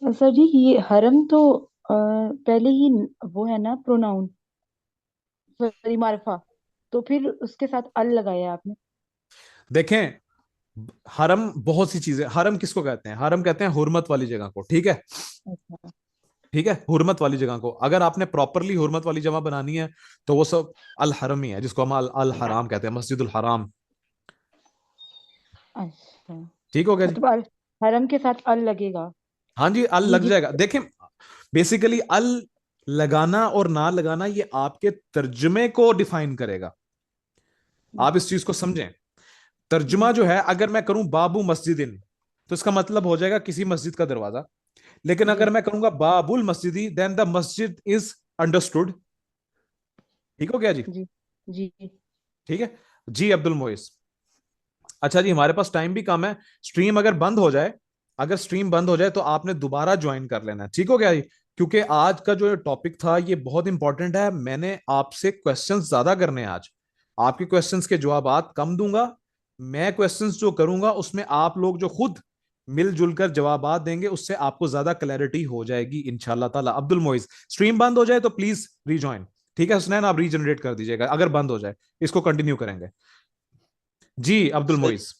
B: सर जी, ये हरम तो पहले ही वो है ना, प्रोनाउन, सॉरी, मार्फा। तो फिर उसके साथ अल लगाया आपने।
A: देखें, हरम बहुत सी चीजें, हरम किसको कहते हैं? हरम कहते हैं हुर्मत वाली जगह को। ठीक है।
B: अच्छा।
A: ठीक है, हुर्मत वाली जगह को अगर आपने प्रॉपरली हुर्मत वाली जगह बनानी है तो वो सब अल हरम ही है, जिसको हम अल हराम कहते हैं, मस्जिदुल हराम।
B: अच्छा,
A: ठीक हो गया जी।
B: मतलब हरम के साथ अल लगेगा।
A: हाँ जी, अल
B: ये
A: लग
B: जिस
A: जाएगा। देखें, बेसिकली अल लगाना और ना लगाना ये आपके तर्जुमे को डिफाइन करेगा। आप इस चीज को समझें। तर्जुमा
B: जी
A: जो है, अगर मैं करूं बाबू मस्जिदिन, तो इसका मतलब हो जाएगा किसी मस्जिद का दरवाजा। लेकिन
B: जी
A: अगर मैं करूंगा बाबुल मस्जिदी, देन द मस्जिद इज अंडरस्टूड। ठीक हो गया जी।
B: जी जी।
A: ठीक है जी। अब्दुल मोइस। अच्छा जी, हमारे पास टाइम भी कम है। स्ट्रीम अगर बंद हो जाए, अगर स्ट्रीम बंद हो जाए तो आपने दोबारा ज्वाइन कर लेना है। ठीक हो गया जी। क्योंकि आज का जो टॉपिक था ये बहुत इंपॉर्टेंट है। मैंने आपसे क्वेश्चंस ज्यादा करने हैं आज। आपके क्वेश्चंस के जवाब कम दूंगा। मैं क्वेश्चंस जो करूंगा उसमें आप लोग जो खुद मिलजुल कर जवाब देंगे, उससे आपको ज्यादा क्लैरिटी हो जाएगी इंशाल्लाह ताला। अब्दुल मोइस, स्ट्रीम बंद हो जाए तो प्लीज रीजॉइन। ठीक है हुसनैन, आप रीजनरेट कर दीजिएगा अगर बंद हो जाए। इसको कंटिन्यू करेंगे जी। Abdul
C: sir,
A: moist.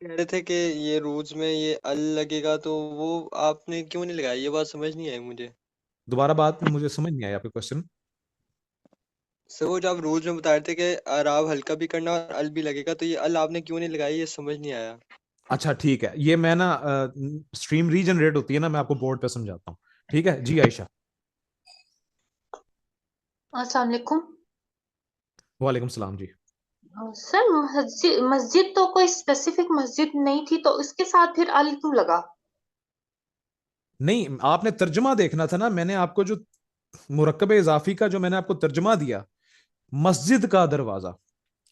C: कह रहे थे कि ये रूज में ये अल लगेगा, तो वो आपने क्यों नहीं लगाया? ये बात समझ नहीं आई मुझे।
A: दोबारा बात मुझे समझ नहीं आया आपके क्वेश्चन।
C: सर, वो जो आप रूज में बता रहे थे कि अराब हल्का भी करना और अल भी लगेगा, तो ये अल आपने क्यों नहीं लगाई? ये समझ नहीं आया।
A: अच्छा ठीक है, ये मैं ना स्ट्रीम रीजनरेट होती है ना, मैं आपको बोर्ड पे समझाता हूँ। ठीक है जी। आयशा।
D: अस्सलाम वालेकुम।
A: वालेकुम सलाम जी।
D: सर, मस्जिद मस्जिद तो कोई स्पेसिफिक मस्जिद नहीं थी, तो इसके साथ फिर अल क्यों लगा?
A: नहीं, आपने तर्जमा देखना था ना। मैंने आपको जो मुरक्कब इजाफी का जो मैंने आपको तर्जमा दिया, मस्जिद का दरवाजा,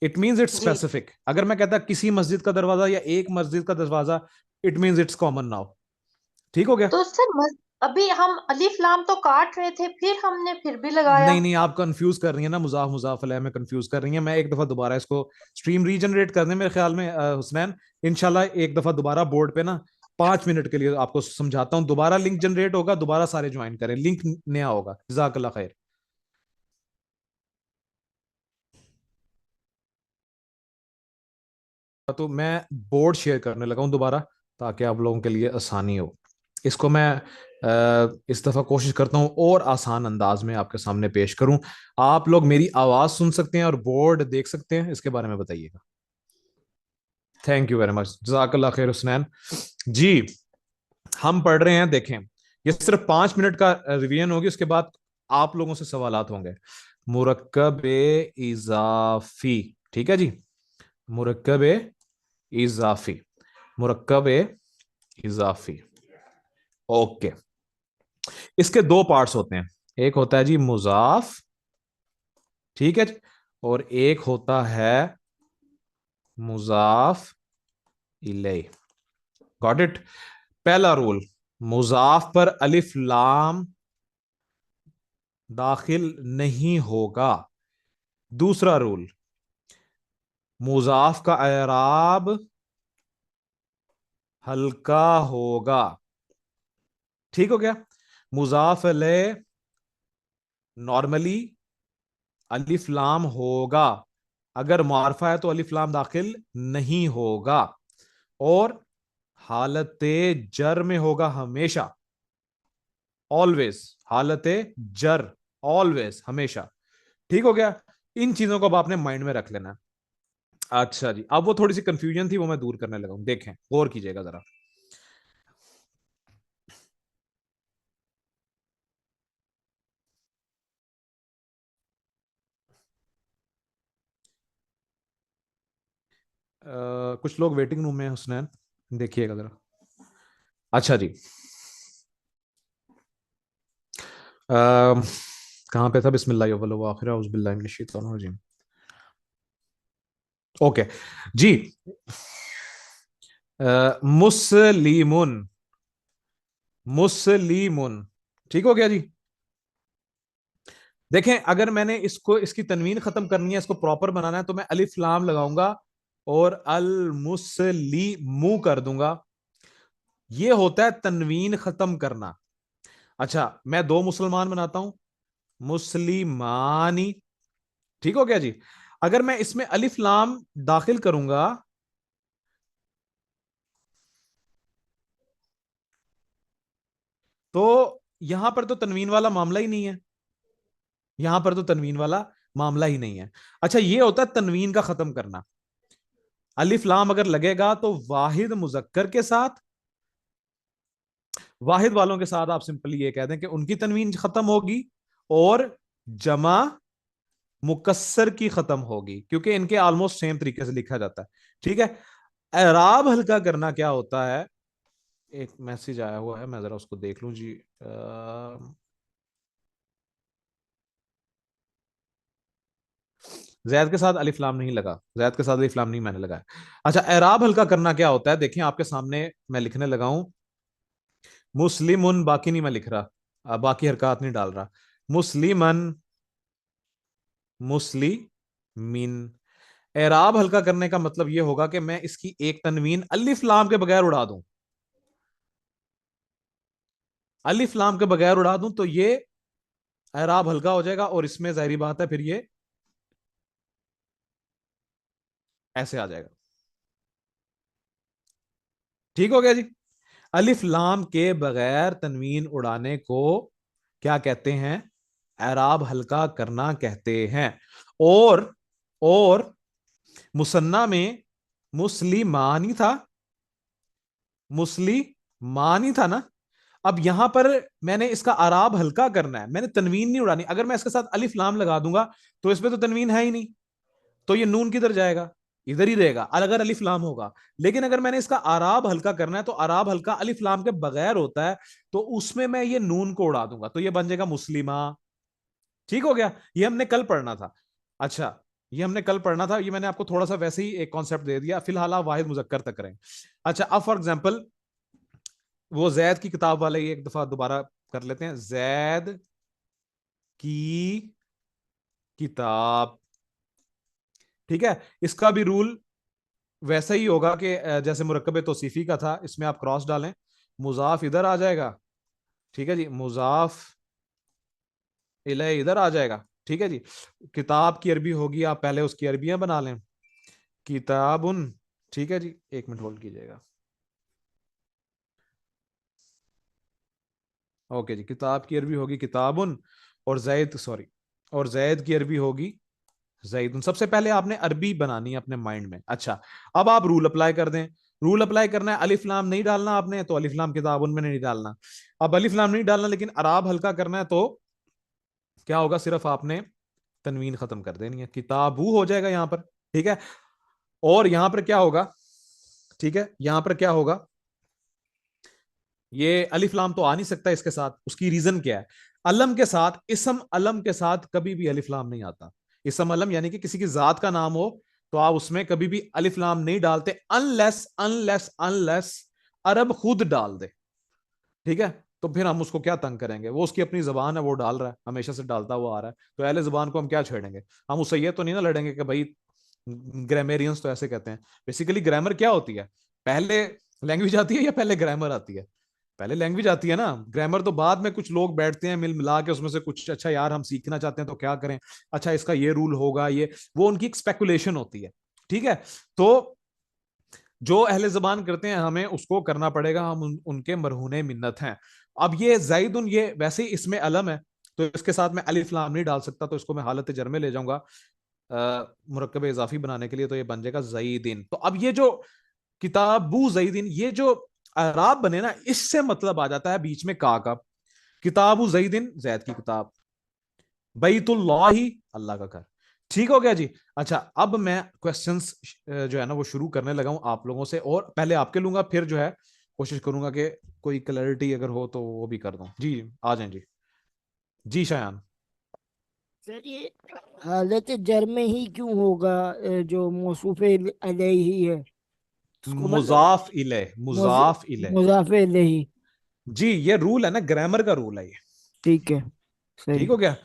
A: इट मींस इट्स
D: जी।
A: स्पेसिफिक। अगर मैं कहता किसी मस्जिद का दरवाजा या एक मस्जिद का दरवाजा, it means it's common now. ठीक हो गया।
D: तो सर, अभी हम अलिफ लाम तो काट रहे थे, फिर हमने फिर भी
A: नहीं
D: लगाया।
A: नहीं, आप कंफ्यूज कर रही हैं ना, मुजाफ मुजाफ अलैह में कंफ्यूज कर रही हैं। मैं एक दफा दोबारा इसको स्ट्रीम रीजनरेट करने, मेरे ख्याल में हुसनैन, इंशाल्लाह एक दफा दोबारा बोर्ड पे ना 5 मिनट के लिए आपको समझाता हूँ। दोबारा लिंक जनरेट होगा, दोबारा सारे ज्वाइन करें, लिंक नया होगा। जजाकल्ला खैर। तो मैं बोर्ड शेयर करने लगा हूं दोबारा, ताकि आप लोगों के लिए आसानी हो। इसको मैं इस दफा कोशिश करता हूं और आसान अंदाज में आपके सामने पेश करूं। आप लोग मेरी आवाज सुन सकते हैं और बोर्ड देख सकते हैं, इसके बारे में बताइएगा। थैंक यू वेरी मच, जजाकल्ला खैर हुसनैन जी। हम पढ़ रहे हैं, देखें, ये सिर्फ 5 मिनट का रिवीजन होगी, उसके बाद आप लोगों से सवालात होंगे। मुरक्कब इजाफी। ठीक है जी। मुरक्कब इजाफी, मुरक्कब इजाफी। ओके। इसके दो पार्ट्स होते हैं। एक होता है जी मुजाफ, ठीक है जी, और एक होता है मुजाफ इले। Got it. पहला रूल, मुजाफ पर अलिफ लाम दाखिल नहीं होगा। दूसरा रूल, मुजाफ का एराब हल्का होगा। ठीक हो गया। मुजाफ इले नॉर्मली अलिफ लाम होगा, अगर मारफा है तो अलिफ लाम दाखिल नहीं होगा, और हालत जर में होगा हमेशा, ऑलवेज हालत जर, ऑलवेज, हमेशा। ठीक हो गया। इन चीजों को अब आपने माइंड में रख लेना है। अच्छा जी, अब वो थोड़ी सी कंफ्यूजन थी, वो मैं दूर करने लगा हूं। देखें, गौर कीजिएगा जरा। कुछ लोग वेटिंग रूम में हैं, हुसनैन, देखिएगा जरा। अच्छा जी, कहाँ पे था? बिस्मिल्लाह अव्वल व आखिर औज़ु बिल्लाहि मिनश शैतानिर रजीम। ओके जी। मुस्लिमुन, मुस्लिमुन, ठीक हो गया जी। देखें, अगर मैंने इसको, इसकी तनवीन खत्म करनी है, इसको प्रॉपर बनाना है, तो मैं अलिफ लाम लगाऊंगा और अल मुस्लिमू कर दूंगा। ये होता है तनवीन खत्म करना। अच्छा, मैं दो मुसलमान बनाता हूं, मुस्लिमानी। ठीक हो गया जी। अगर मैं इसमें अलिफ लाम दाखिल करूंगा, तो यहां पर तो तनवीन वाला मामला ही नहीं है, यहां पर तो तनवीन वाला मामला ही नहीं है। अच्छा, ये होता है तनवीन का खत्म करना। अलिफ लाम अगर लगेगा तो वाहिद मुजक्कर के साथ, वाहिद वालों के साथ आप सिंपली ये कह दें कि उनकी तनवीन खत्म होगी, और जमा मुकस्सर की खत्म होगी, क्योंकि इनके ऑलमोस्ट सेम तरीके से लिखा जाता है। ठीक है। एराब हल्का करना क्या होता है? एक मैसेज आया हुआ है, मैं जरा उसको देख लूं जी। जैद के साथ अलिफ लाम नहीं लगा, जैद के साथ अलिफ लाम नहीं मैंने लगाया। अच्छा, एराब हल्का करना क्या होता है? देखिए आपके सामने मैं लिखने लगा हूं, मुस्लिमुन, बाकी नहीं मैं लिख रहा, बाकी हरकत नहीं डाल रहा। मुस्लिमन, मुस्लिमिन। एराब हल्का करने का मतलब यह होगा कि मैं इसकी एक तनवीन अलिफ लाम के बगैर उड़ा दूं, अलिफ लाम के बगैर उड़ा दूं, तो ये एराब हल्का हो जाएगा, और इसमें जाहिर बात है फिर ये ऐसे आ जाएगा। ठीक हो गया जी। अलिफ लाम के बगैर तनवीन उड़ाने को क्या कहते हैं? एराब हल्का करना कहते हैं। और मुसन्ना में मुस्लिमानी था, मुस्लिमानी था ना। अब यहां पर मैंने इसका आराब हल्का करना है, मैंने तनवीन नहीं उड़ानी। अगर मैं इसके साथ अलिफ लाम लगा दूंगा तो इसमें तो तनवीन है ही नहीं, तो ये नून किधर जाएगा? इधर ही रहेगा अगर अलिफ लाम होगा। लेकिन अगर मैंने इसका आराब हल्का करना है, तो आराब हल्का अलिफ लाम के बगैर होता है, तो उसमें मैं ये नून को उड़ा दूंगा, तो ये बन जाएगा मुस्लिमा। ठीक हो गया। ये हमने कल पढ़ना था। अच्छा, ये हमने कल पढ़ना था, ये मैंने आपको थोड़ा सा वैसे ही एक कॉन्सेप्ट दे दिया। फिलहाल आप वाहिद मुजक्कर तक करें। अच्छा, अब फॉर एग्जाम्पल वो जैद की किताब वाले ही एक दफा दोबारा कर लेते हैं। जैद की किताब, ठीक है। इसका भी रूल वैसा ही होगा कि जैसे मुरक्कब तौसीफी का था, इसमें आप क्रॉस डालें, मुजाफ इधर आ जाएगा, ठीक है जी, मुजाफ इलैह इधर आ जाएगा। ठीक है जी। किताब की अरबी होगी, आप पहले उसकी अरबियां बना लें, किताबुन। ठीक है जी, एक मिनट होल्ड कीजिएगा। ओके जी, किताब की अरबी होगी किताबुन, और जैद, सॉरी, और जैद की अरबी होगी जैदुन। सबसे पहले आपने अरबी बनानी है अपने माइंड में। अच्छा, अब आप रूल अप्लाई कर दें। रूल अप्लाई करना है, अलिफ लाम नहीं डालना आपने, तो अलिफ लाम किताबुन में नहीं डालना। अब अलिफ लाम नहीं डालना, लेकिन अराब हल्का करना है, तो क्या होगा? सिर्फ आपने तनवीन खत्म कर देनी है, किताबू हो जाएगा यहां पर। ठीक है। और यहां पर क्या होगा? ठीक है, यहां पर क्या होगा? ये अलिफ लाम तो आ नहीं सकता इसके साथ। उसकी रीजन क्या है? अलम के साथ, इसम अलम के साथ कभी भी अलिफ लाम नहीं आता। इसम अलम यानी कि किसी की जात का नाम हो, तो आप उसमें कभी भी अलिफ लाम नहीं डालते, अनलेस अनलेस अनलेस अरब खुद डाल दे। ठीक है। तो फिर हम उसको क्या तंग करेंगे? वो उसकी अपनी जबान है, वो डाल रहा है, हमेशा से डालता हुआ आ रहा है, तो अहले जुबान को हम क्या छेड़ेंगे? हम उससे ये तो नहीं ना लड़ेंगे कि भाई ग्रामेरियंस तो ऐसे कहते हैं। बेसिकली ग्रामर क्या होती है? पहले लैंग्वेज आती है या पहले ग्रामर आती है? पहले लैंग्वेज आती है ना, ग्रामर तो बाद में कुछ लोग बैठते हैं मिल मिला के उसमें से कुछ, अच्छा यार हम सीखना चाहते हैं तो क्या करें, अच्छा इसका ये रूल होगा, ये वो उनकी एक स्पेकुलेशन होती है। ठीक है। तो जो अहले ज़बान करते हैं हमें उसको करना पड़ेगा, हम उनके मरहूने मिन्नत हैं। अब ये जैदुन, ये वैसे ही इसमें अलम है, तो इसके साथ मैं अलिफ लाम नहीं डाल सकता, तो इसको मैं हालत जर में ले जाऊंगा मुरक्कब इजाफी बनाने के लिए, तो ये बन जाएगा जईदिन। तो अब ये जो किताबू जईदिन, ये जो अराब बने ना, इससे मतलब आ जाता है बीच में का। किताबू जईदिन, जैद की किताब, बैतुल्लाही, अल्लाह का घर। ठीक हो गया जी। अच्छा, अब मैं क्वेश्चंस जो है ना वो शुरू करने लगा हूं आप लोगों से, और पहले आपके लूंगा, फिर जो है कोशिश करूंगा कि कोई क्लैरिटी अगर हो तो वो भी कर दूं। जी आ जाएं जी। जी शायान।
E: सर ये हालत जर में ही क्यों होगा? जो मौसूफ अलैहि है उसको मतलब
A: मुजाफ इले, मुजाफ इले।
E: मुजाफ अलैहि।
A: जी ये रूल है ना, ग्रामर का रूल है ये।
E: ठीक है,
A: ठीक
E: सही
A: हो गया।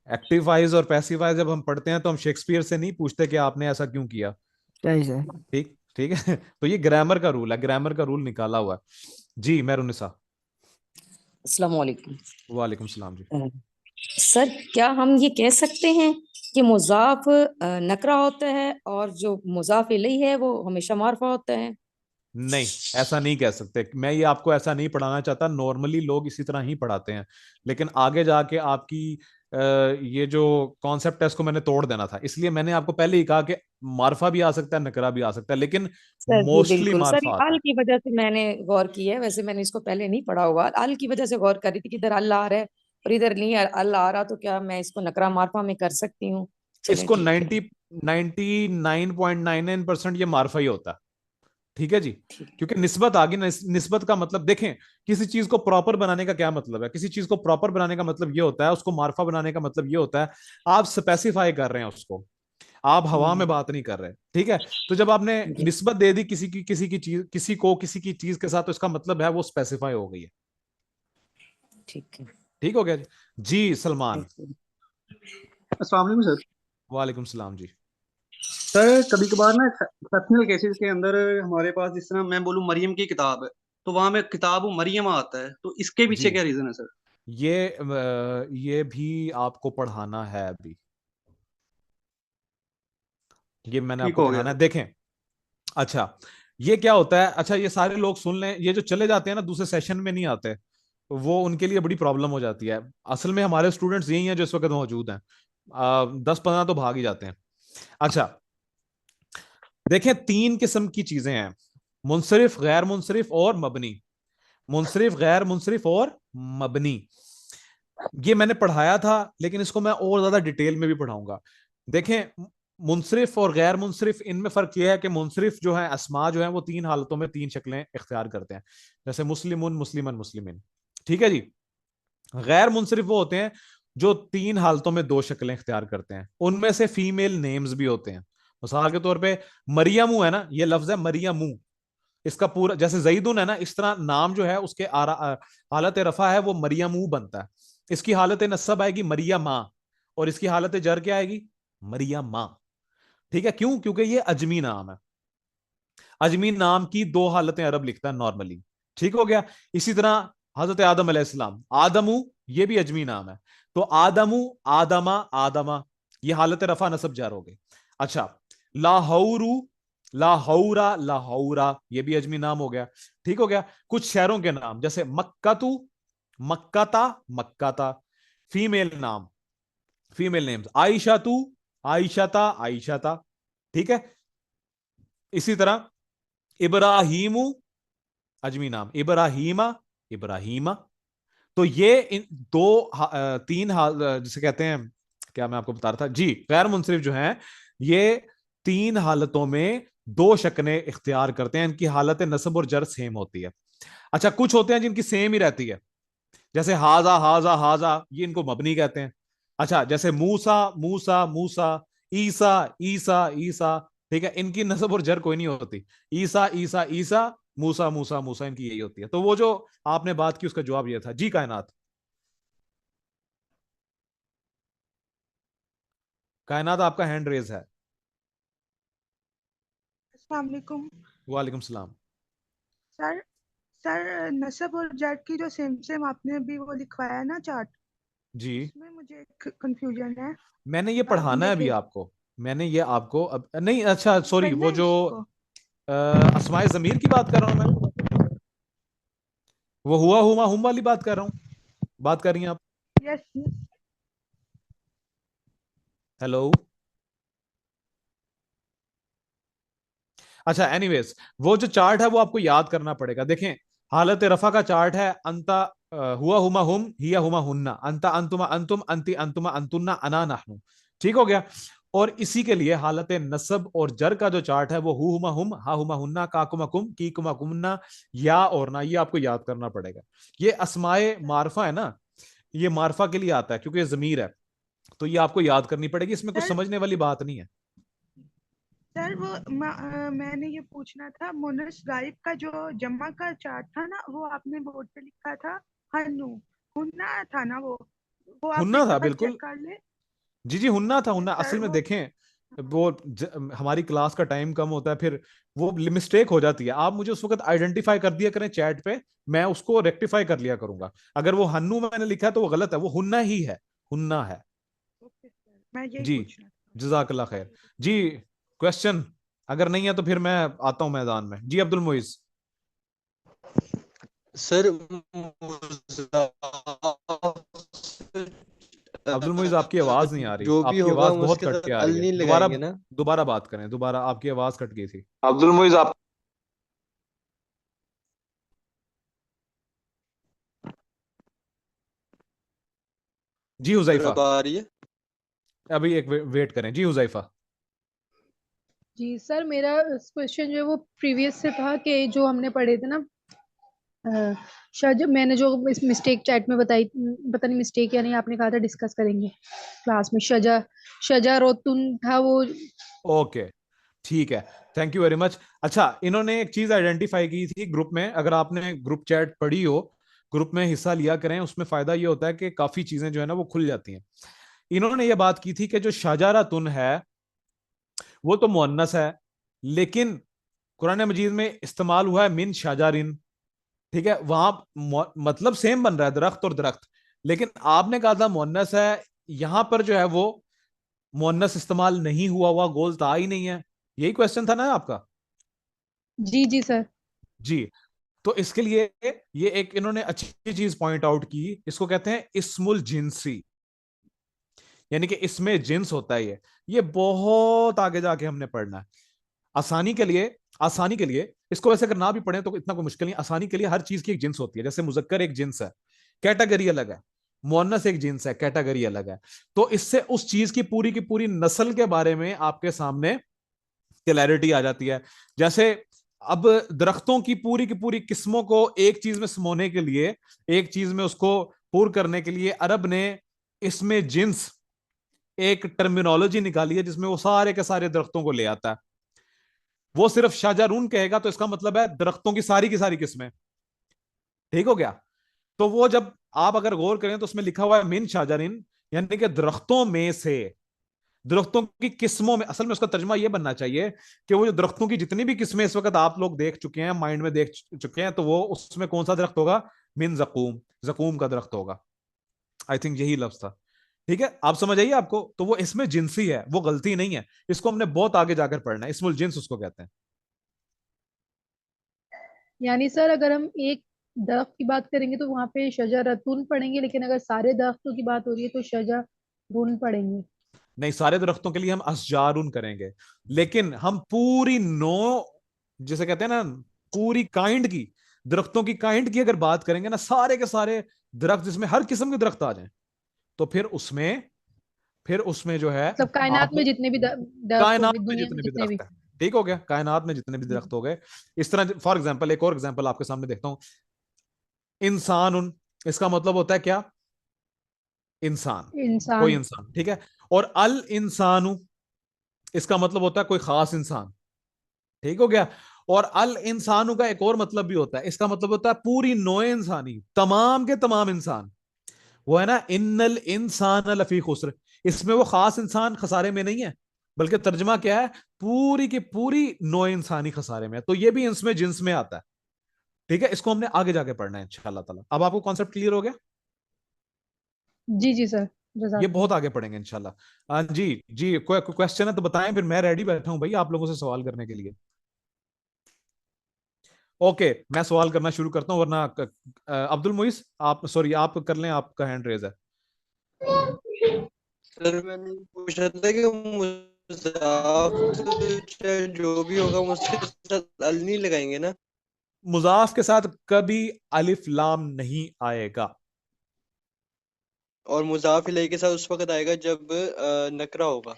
A: एक्टिव और पैसिव वॉइस जब हम पढ़ते हैं तो हम शेक्सपियर से नहीं पूछते कि आपने ऐसा क्यों किया।
E: सही सर।
A: ठीक ठीक है। तो ये ग्रामर का रूल है, ग्रामर का रूल निकाला हुआ है। जी मेहरुनिसा।
F: अस्सलाम वालेकुम।
A: वालेकुम सलाम जी।
F: सर क्या हम ये कह सकते हैं कि मुजाफ नकरा होता है और जो मुजाफ इलैहि है वो हमेशा मारफा होता है?
A: नहीं, ऐसा नहीं कह सकते। मैं ये आपको ऐसा नहीं पढ़ाना चाहता, नॉर्मली लोग इसी तरह ही पढ़ाते हैं, लेकिन आगे जाके आपकी ये जो कॉन्सेप्ट है इसको मैंने तोड़ देना था, इसलिए मैंने आपको पहले ही कहा कि मारफा भी आ सकता है, नकरा भी आ सकता है, लेकिन
F: सर जी
A: मोस्टली
F: बिल्कुल सर,
A: मारफा
F: ये
A: आता
F: अल
A: है।
F: की वजह से मैंने गौर की है, वैसे मैंने इसको पहले नहीं पढ़ा हुआ, अल की वजह से गौर कर रही थी कि इधर अल्लाह आ रहा है और इधर नहीं अल्लाह आ रहा, तो क्या मैं इसको नकरा मारफा में कर सकती हूँ? चलें
A: इसको
F: ठीक है।
A: 99.99% ये मारफा ही होता है। ठीक है जी।
F: ठीक है।
A: क्योंकि निस्बत आ गई ना, निस्बत का मतलब देखें, किसी चीज को प्रॉपर बनाने का क्या मतलब है? किसी चीज को प्रॉपर बनाने का मतलब ये होता है, उसको मार्फा बनाने का मतलब ये होता है, आप स्पेसिफाई कर रहे हैं उसको, आप हवा में बात नहीं कर रहे। ठीक है। तो जब आपने
F: जी
A: निस्बत दे दी किसी की चीज, किसी की चीज के साथ, तो इसका मतलब है वो स्पेसिफाई हो गई है।
F: ठीक है।
A: ठीक हो गया जी। जी सलमान।
F: Thank you.
G: अस्सलाम वालेकुम सर।
A: वालेकुम सलाम जी।
G: सर कभी कभार ना एक्सेप्शनल केसेस के अंदर हमारे पास, जिस तरह मैं बोलूँ मरियम की किताब है, तो वहां में किताब मरियम आता है, तो इसके
A: जी
G: पीछे क्या रीजन है सर?
A: ये भी आपको पढ़ाना है अभी, ये मैंने
G: ठीक
A: आपको
G: हो गया
A: पढ़ाना है,
G: सर।
A: देखें। अच्छा, ये क्या होता है? अच्छा, ये सारे लोग सुन लें, ये जो चले जाते हैं ना दूसरे सेशन में नहीं आते, तो वो उनके लिए बड़ी प्रॉब्लम हो जाती है। असल में हमारे स्टूडेंट्स यही हैं जो इस वक्त मौजूद हैं, 10-15 तो भाग ही जाते हैं। अच्छा, देखें, 3 किस्म की चीजें हैं, मुनसरिफ, गैर मुनसरिफ और मबनी। मुनसरिफ, गैर मुनसरिफ और मबनी, ये मैंने पढ़ाया था, लेकिन इसको मैं और ज्यादा डिटेल में भी पढ़ाऊंगा। देखें, मुनसरिफ और गैर मुनसरिफ, इनमें फर्क यह है कि मुनसरिफ जो है, अस्मा जो है, वो 3 हालतों में 3 शक्लें इख्तियार करते हैं, जैसे मुस्लिमुन, मुस्लिमन, मुस्लिमिन। ठीक है जी। गैर मुनसरिफ वो होते हैं जो 3 हालतों में 2 शक्लें इख्तियार करते हैं, उनमें से फीमेल नेम्स भी होते हैं। मिसाल के तौर पे मरियमू है ना, ये लफ्ज है मरियमू, इसका पूरा जैसे जईदुन है ना, इस तरह नाम जो है उसके हालत रफा है वो मरियमू बनता है, इसकी हालत नसब आएगी मरियमा, और इसकी हालत जर क्या आएगी? मरियमा। ठीक है, क्यों? क्योंकि ये अजमी नाम है। अजमी नाम की 2 हालतें अरब लिखता है नॉर्मली। ठीक हो गया। इसी तरह हजरत आदम अलैहिस्सलाम, आदमू, ये भी अजमी नाम है, तो आदमू, आदमा, आदमा, ये हालत रफा नसब जार हो गई। अच्छा, लाहौरू, लाहौरा, लाहौरा, ये भी अजमी नाम हो गया। ठीक हो गया। कुछ शहरों के नाम जैसे मक्कातू, मक्काता, मक्काता, फीमेल नाम, फीमेल नेम्स, आयशा तू, आयशाता, आयशाता। ठीक है। इसी तरह इब्राहिमू, अजमी नाम, इब्राहिमा, इब्राहिमा। तो ये इन 3 हाल जिसे कहते हैं, क्या मैं आपको बता रहा था जी, गैर मुनसरिफ जो है, ये 3 हालतों में 2 शक्लें इख्तियार करते हैं, इनकी हालत नसब और जर सेम होती है। अच्छा, कुछ होते हैं जिनकी सेम ही रहती है, जैसे हाजा, हाजा, हाजा, ये इनको मबनी कहते हैं। अच्छा, जैसे मूसा, मूसा, मूसा, ईसा, ईसा, ईसा। ठीक है, इनकी नसब और जर कोई नहीं होती। ईसा, ईसा, ईसा, मूसा, मूसा, मूसा, इनकी यही होती है। तो वो जो आपने बात की उसका जवाब ये था जी। कायनात, कायनात आपका हैंड रेज है।
H: अस्सलाम वालेकुम
A: वालेकुम सलाम।
H: सर। सर नसब और जट की जो सेम सेम आपने अभी वो लिखवाया है ना चार्ट,
A: जी
H: उसमें मुझे एक कंफ्यूजन है।
A: मैंने ये पढ़ाना है अभी
H: देखिए,
A: आपको, मैंने ये आपको अब नहीं, अच्छा सॉरी,
H: पढ़ना
A: वो
H: है
A: जो
H: इसको।
A: अस्माए ज़मीर की बात कर रहा हूं मैं, वो हुआ हुमा हुम वाली बात कर रहा हूँ, बात कर रही हैं आप?
H: यस।
A: हेलो। अच्छा, एनीवेज, वो जो चार्ट है वो आपको याद करना पड़ेगा। देखें, हालत रफा का चार्ट है, अंता हुआ हुमा हुम, हिया हुमा हुन्ना, अंता अंतुमा अंतुम, अंति अंतुमा अंतुन्ना, अना नहनु। ठीक हो गया। और इसी के लिए हालत नसब और जर का जो चार्ट है वो हु हुमा हुम, हा हुमा हुन्ना, का कुमा कुम, की कुमा कुमना, या और ना, ये आपको याद करना पड़ेगा। ये अस्माए मारफा है ना, ये मारफा के लिए आता है क्योंकि ये जमीर है, तो ये आपको याद करनी पड़ेगी, इसमें कुछ
H: सर
A: समझने वाली बात नहीं है।
H: सर वो मैंने ये पूछना था, मुनस गाइब का जो जमा का चार्ट था ना, वो आपने बोर्ड पे लिखा था हन्नू, हुन्ना था ना वो आप
A: हुन्ना
H: एक
A: था,
H: दफा
A: बिल्कुल।
H: चेक कर ले।
A: जी जी, हुन्ना था, हुन्ना।
H: सर
A: असल में
H: वो
A: देखें, वो हमारी क्लास का टाइम कम होता है, फिर वो मिस्टेक हो जाती है। आप मुझे उस वक्त आइडेंटिफाई कर दिया करें चैट पे, मैं उसको रेक्टिफाई कर लिया करूंगा। अगर वो हन्नू मैंने लिखा है तो वो गलत है, वो हुन्ना ही है, हुन्ना है।
H: ओके सर, मैं यही
A: जी,
H: पूछना था।
A: जजाकल्ला खैर जी। क्वेश्चन अगर नहीं है तो फिर मैं आता हूं मैदान में। जी, अब्दुल मोइज।
C: सर
A: अब्दुल मोइज, आपकी आवाज नहीं आ रही,
C: जो भी
A: आपकी
C: होगा
A: आवाज
C: हम
A: बहुत
C: उसके
A: कट
C: साथ
A: के आ
C: अल
A: रही है।
C: नहीं
A: दोबारा,
C: लगाएंगे ना।
A: दोबारा बात करें, दोबारा, आपकी आवाज कट गई थी।
I: अब्दुल मोइज आप
A: जी
C: सर
A: हुजैफा,
C: अब आ रही है?
A: अभी एक वेट करें। जी हुजैफा।
J: जी सर, मेरा क्वेश्चन जो है वो प्रीवियस से था कि जो हमने पढ़े थे ना, शायद मैंने जो इस मिस्टेक चैट में बताई, पता नहीं मिस्टेक या नहीं, आपने कहा था डिस्कस करेंगे क्लास में, शजा रोतुन था वो।
A: ओके, ठीक है, थैंक यू वेरी मच। अच्छा, इन्होंने एक चीज आइडेंटिफाई की थी ग्रुप में, अगर आपने ग्रुप चैट पढ़ी हो, ग्रुप में हिस्सा लिया करें, उसमें फायदा ये होता है कि काफी चीजें जो है ना वो खुल जाती हैं। इन्होंने ये बात की थी कि जो शाजारा तुन है वो तो मुअन्नस है, लेकिन कुरान मजीद में इस्तेमाल हुआ है मिन शाजारिन। ठीक है, वहां मतलब सेम बन रहा है, दरख्त और दरख्त, लेकिन आपने कहा था मुअन्नस है। यहां पर जो है वो मुअन्नस इस्तेमाल नहीं हुआ, हुआ गोल था ही नहीं है। यही क्वेश्चन था ना आपका?
J: जी जी सर।
A: जी। तो इसके लिए ये एक इन्होंने अच्छी चीज पॉइंट आउट की, इसको कहते हैं इस्मुल जिनसी, यानी कि इसमें जिन्स होता है। ये बहुत आगे जाके हमने पढ़ना है। आसानी के लिए, आसानी के लिए इसको वैसे अगर ना भी पढ़े तो इतना कोई मुश्किल नहीं। आसानी के लिए हर चीज की एक जिन्स होती है, जैसे मुजक्कर एक जिन्स है, कैटेगरी अलग है, मुअन्नस एक जिन्स है, कैटेगरी अलग है। तो इससे उस चीज की पूरी नस्ल के बारे में आपके सामने क्लैरिटी आ जाती है। जैसे अब दरख्तों की पूरी किस्मों को एक चीज में समोने के लिए, एक चीज में उसको पूर करने के लिए अरब ने इसमें जिन्स एक टर्मिनोलॉजी निकाली है जिसमें वो सारे के सारे दरख्तों को ले आता है। वो सिर्फ शाहजरून कहेगा तो इसका मतलब है दरख्तों की सारी किस्में। ठीक हो गया? तो वो जब आप अगर गौर करें तो उसमें लिखा हुआ है मिन शाहजरीन, यानी कि दरख्तों में से, दरख्तों की किस्मों में। असल में उसका तर्जमा यह बनना चाहिए कि वो जो दरख्तों की जितनी भी किस्में इस वक्त आप लोग देख चुके हैं, माइंड में देख चुके हैं, तो वो उसमें कौन सा दरख्त होगा? मिन जकूम, जकूम का दरख्त होगा। आई थिंक यही लफ्ज था। ठीक है, आप समझ आइए आपको। तो वो इसमें जिनसी है, वो गलती नहीं है। इसको हमने बहुत आगे जाकर पढ़ना है, इसमुल जिन्स उसको कहते हैं।
J: यानी सर अगर हम एक दरख्त की बात करेंगे तो वहां पे शजरतुन पढ़ेंगे, लेकिन अगर सारे दरख्तों की बात हो रही है तो शजरुन पढ़ेंगे।
A: नहीं, सारे दरख्तों के लिए हम अशजारुन करेंगे, लेकिन हम पूरी नो, जिसे कहते हैं ना, पूरी काइंड की, दरख्तों की काइंड की अगर बात करेंगे ना, सारे के सारे दरख्त जिसमें हर किस्म के दरख्त आ जाएं, तो फिर उसमें जो है
J: मतलब कायनात
A: आप
J: में जितने भी दरख्त
A: कायनात
J: होंगे,
A: में
J: दुनिया में
A: जितने भी
J: जितने भी।
A: दरख्त हैं, ठीक हो गया, कायनात में जितने भी दरख्त हो गए। इस तरह फॉर एग्जाम्पल, एक और एग्जाम्पल आपके सामने देखता हूं। इंसान, इसका मतलब होता है क्या? इंसान, कोई
J: इंसान।
A: इंसान। ठीक है। और अल इंसानु, इसका मतलब होता है कोई खास इंसान। ठीक हो गया। और अल इंसानु का एक और मतलब भी होता है, इसका मतलब होता है पूरी नोए इंसानी, तमाम के तमाम इंसान। वो है ना, इन्नल इंसान लफी खुस्र, इसमें वो खास इंसान खसारे में नहीं है, बल्कि तर्जमा क्या है? पूरी की पूरी नौ इंसानी खसारे में है। तो ये भी इसमें जिन्स में आता है। ठीक है, इसको हमने आगे जाके पढ़ना है इंशाल्लाह ताला। अब आपको कॉन्सेप्ट क्लियर हो गया?
J: जी जी सर,
A: ये बहुत
J: जज़ाकल्लाह।
A: आगे पढ़ेंगे इंशाल्लाह। जी जी, कोई क्वेश्चन है तो बताएं, फिर मैं रेडी बैठा हूं भाई आप लोगों से सवाल करने के लिए। ओके, मैं सवाल करना शुरू करता हूँ, वरना अब्दुल मुइस, आप सॉरी, आप कर लें, आपका हैंड रेज है।
C: सर मैंने पूछा था कि मुजाफ चाहे जो भी होगा हम उसके साथ अल नहीं लगाएंगे ना।
A: मुजाफ के साथ कभी अलिफ लाम नहीं आएगा।
C: और मुजाफ इलैहि के साथ उस वक्त आएगा जब नकरा होगा।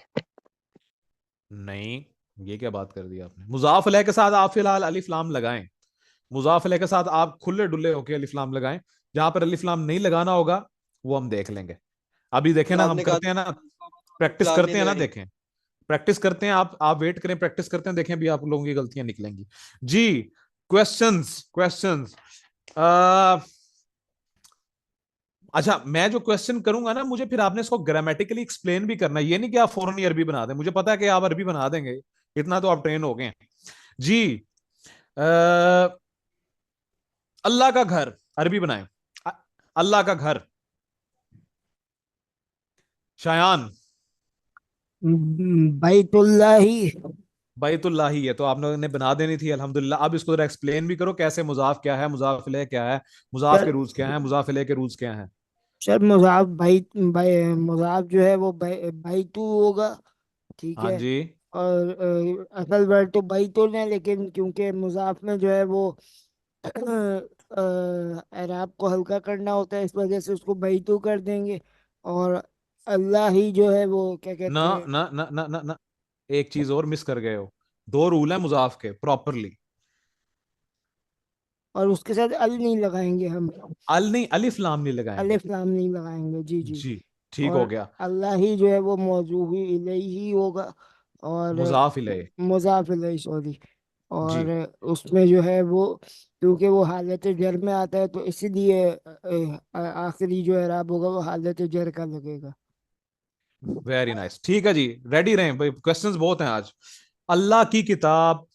A: नहीं, ये क्या बात कर दी आपने। मुजाफ अलैह के साथ आप फिलहाल अलिफ लाम लगाएं। मुजाफ अलैह के साथ आप खुले डुल्ले होके अलिफ लाम लगाएं। जहां पर अलिफ लाम नहीं लगाना होगा वो हम देख लेंगे। अभी देखें
C: सर
A: ना, हम
C: आपने कहा
A: करते हैं ना,
C: था
A: प्रैक्टिस
C: लाम नहीं
A: करते हैं ना,
C: लगाएंगे।
A: देखें। प्रैक्टिस करते हैं, आप वेट करें, प्रैक्टिस करते हैं, देखें अभी आप लोगों की गलतियां निकलेंगी। जी, क्वेश्चंस क्वेश्चंस। अच्छा, मैं जो क्वेश्चन करूंगा ना, मुझे फिर आपने इसको ग्रामेटिकली एक्सप्लेन भी करना है। ये नहीं कि आप फौरन ही अरबी बना दें, मुझे पता है कि आप अरबी बना देंगे, इतना तो आप ट्रेन हो गए हैं। जी, अ, अल्लाह का घर अरबी बनाए। अ- अल्लाह का घर, शायान।
E: बैतुल्लाही।
A: बैतुल्लाह ही है, तो आप लोगों ने बना देनी थी अल्हम्दुलिल्लाह। अब इसको जरा एक्सप्लेन भी करो, कैसे मुजाफ क्या है, मुजाफ इलैह क्या है, मुजाफ
E: सर
A: के रूल्स क्या है, मुजाफ इलैह के रूल्स क्या हैं।
E: सर मुजाफ मुजाफ जो है वो बैतू होगा, ठीक
A: हाँ
E: है।
A: जी।
E: और असल वर्ड तो बैतुल है, लेकिन क्योंकि मुजाफ में जो है वो एराब को हल्का करना होता है, इस वजह से उसको बैतू कर देंगे। और अल्लाह ही जो है वो क्या
A: ना
E: कहते हैं।
A: ना ना ना ना ना, एक चीज और मिस कर गए हो। दो रूल है मुजाफ के प्रॉपरली।
E: और उसके साथ अल नहीं लगाएंगे हम।
A: अल नहीं, अलिफ लाम नहीं लगाएंगे।
E: अलिफ लाम नहीं लगाएंगे, जी जी।
A: जी, ठीक हो
E: और
A: गया।
E: अल्लाह ही जो है वो मौजू ही इलैही होगा। और
A: मुजाफ इलैह।
E: मुज़ाफ इलैही, सॉरी।
A: जी,
E: और उसमें जो है वो, क्योंकि वो हालत जर में आता है, तो इसीलिए आखिरी जो एराब होगा वो हालत जर का लगेगा।
A: वेरी नाइस, ठीक है जी। रेडी रहें भाई, क्वेश्चंस बहुत हैं आज। अल्लाह की किताब,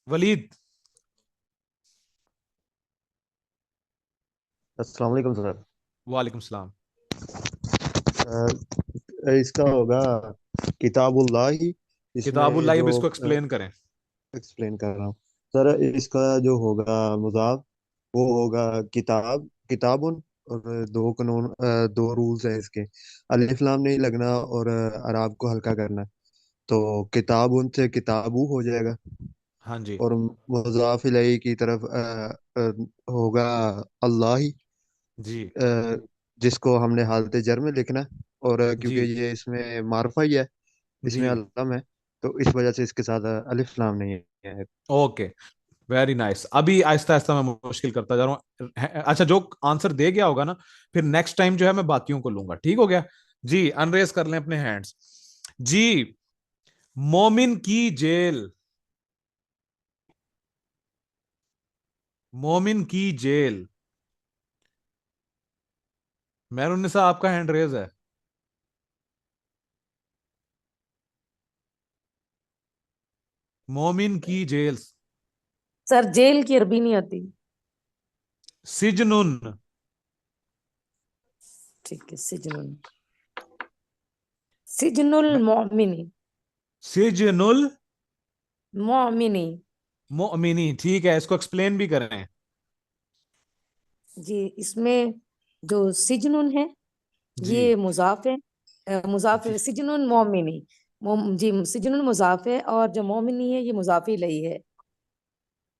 A: वलीद।
I: अस्सलाम वालेकुम सर।
A: वालेकुम सलाम।
I: इसका होगा किताबुल्लाही। इसमें
A: किताबुल्लाह,
I: जो
A: अब इसको एक्सप्लेन करें।
I: एक्सप्लेन कर रहा हूँ सर, इसका जो होगा मुजाफ, वो होगा किताब, किताबुन। और दो कानून, दो रूल्स हैं इसके। अलिफ लाम नहीं लगना और अराब को हल्का करना। तो किताबुन से किताबू हो जाएगा।
A: हाँ जी।
I: और मुजाफ इलैही की तरफ होगा अल्लाह ही,
A: जी
I: जिसको हमने हालत जर में लिखना है। और
A: जी
I: क्योंकि ये इसमें मारफा ही है,
A: जी।
I: इसमें अलम है, तो इस वजह से इसके साथ अलिफ लाम नहीं है।
A: Okay, very nice. अभी आहिस्ता आहिस्ता मैं मुश्किल करता जा रहा हूँ। अच्छा, जो आंसर दे गया होगा ना, फिर नेक्स्ट टाइम जो है मैं बाकियों को लूंगा, ठीक हो गया। जी, अनरेज कर लें अपने हैंड्स। जी, मोमिन की जेल, मोमिन की जेल। मेहरुन्निसा, आपका हैंड रेज है। मोमिन की जेल।
F: सर जेल की अरबी नहीं आती।
A: सिजनुन।
F: ठीक है, सिजनुल, सिजनुल मोमिनी।
A: सिजनुल
F: मोमिनी।
A: मोमिनी, ठीक है, इसको एक्सप्लेन भी करें।
F: जी, इसमें जो सिजनुन है
A: जी
F: ये मुजाफ है। मुजाफ
A: जी,
F: सिजनुन मोमिनी। जी, सिजनुन मुजाफ है, और जो मोमिनी है ये मुजाफ इलैही है।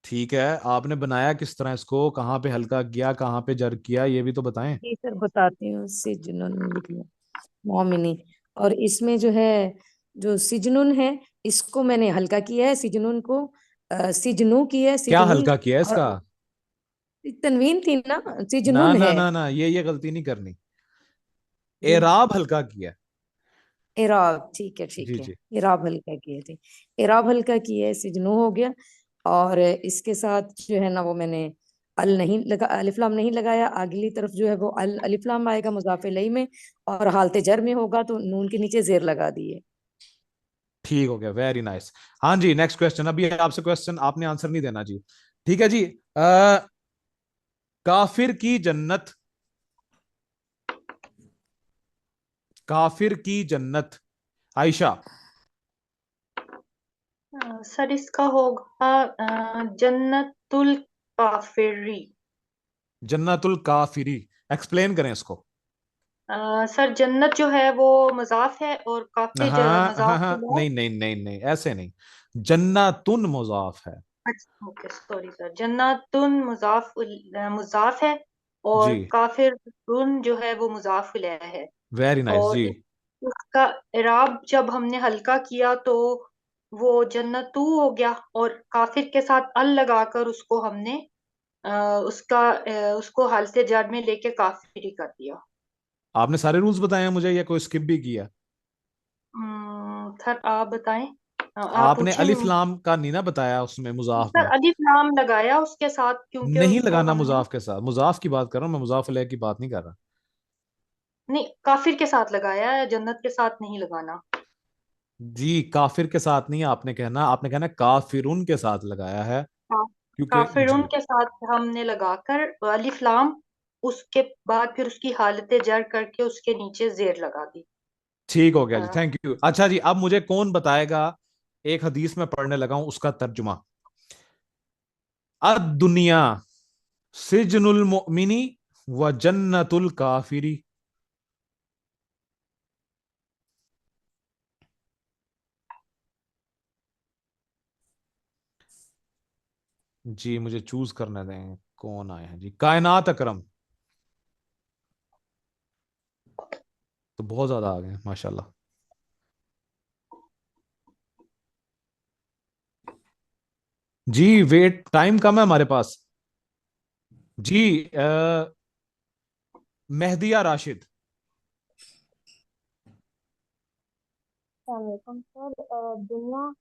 A: ठीक है। आपने बनाया किस तरह इसको, कहाँ पे हल्का किया, कहाँ पे जर किया, ये भी तो बताएं।
F: जी सर बताती हूँ, सिजनुन लिख लिया, मोमिनी। और इसमें जो है, जो सिजनुन है इसको मैंने हल्का किया है, सिजनुन को सिजनू किया है,
A: क्या
F: सिजनू।
A: हल्का किया है
F: और
A: इसका।
F: तनवीन थी ना,
A: ना
F: सिजनुन
A: ना
F: है।
A: ना ना, ये गलती नहीं करनी।
F: जी,
A: एराब हल्का किया है।
F: इराब, ठीक है
A: जी
F: ठीक है।
A: जी।
F: इराब हल्का किए थे, इराब हल्का किए, सिजनू हो गया। और इसके साथ जो है ना वो मैंने अल नहीं लगा, अलिफ लाम नहीं लगाया। अगली तरफ जो है वो अल अलिफ लाम आएगा मुजाफ इलैही में, और हालते जर में होगा तो नून के नीचे जेर लगा दिए।
A: ठीक हो गया, वेरी नाइस। हाँ जी, नेक्स्ट क्वेश्चन। अभी आपसे क्वेश्चन, आपने आंसर नहीं देना जी। ठीक है जी। काफिर की जन्नत, काफिर की जन्नत, आयशा।
D: सर इसका होगा जन्नतुल काफिरी।
A: जन्नतुल काफिरी, एक्सप्लेन करें इसको।
D: सर जन्नत जो है वो मजाफ है और काफिर
A: हाँ हाँ
D: मजाफ
A: हाँ,
D: है।
A: नहीं नहीं नहीं नहीं, ऐसे नहीं। जन्नतुन मुजाफ है।
D: अच्छा ओके सॉरी सर, जन्नतुन मुजाफ है और
A: जी,
D: काफिरुन जो है वो मुजाफ इलैह है।
A: वेरी नाइस
D: और
A: जी।
D: इसका इराब जब हमने हल्का किया तो वो जन्नतू हो गया और काफिर के साथ अल लगाकर उसको हमने उसको हालते जर में लेके काफिरी कर दिया।
A: आपने सारे रूल्स बताए हैं मुझे, या कोई स्किप भी किया?
D: सर आप बताएं। आप
A: आपने
D: पूछें
A: अलिफ लाम का नहीं ना बताया उसमें, मुजाफ
D: सर,
A: में।
D: अलिफ लाम लगाया उसके साथ क्योंकि
A: नहीं
D: उसको
A: लगाना
D: हमने
A: मुजाफ के साथ, मुजाफ की बात कर रहा हूँ मैं, मुजाफ अलैह की बात नहीं कर रहा।
D: नहीं काफिर के साथ लगाया है, जन्नत के साथ नहीं लगाना।
A: जी, काफिर के साथ नहीं, आपने कहना काफिरुन के साथ लगाया है,
D: हाँ,
A: क्योंकि
D: काफिरुन
A: जी।
D: के साथ हमने लगाकर अलिफ लाम, उसके बाद फिर उसकी हालत जर करके उसके नीचे जेर लगा दी।
A: ठीक हो गया जी,
D: हाँ,
A: थैंक यू। अच्छा जी, अब मुझे कौन बताएगा, एक हदीस में पढ़ने लगा हूं उसका तर्जुमा। अद दुनिया सिजनुल मुमिनी व जन्नतुल काफिरी। जी, मुझे चूज करने दें कौन आए हैं जी। कायनात अकरम, तो बहुत ज्यादा आ गए माशाल्लाह। जी, वेट टाइम कम है हमारे पास। जी, मेहदिया राशिद।
K: अस्सलामुअलैकुम सर। दुनिया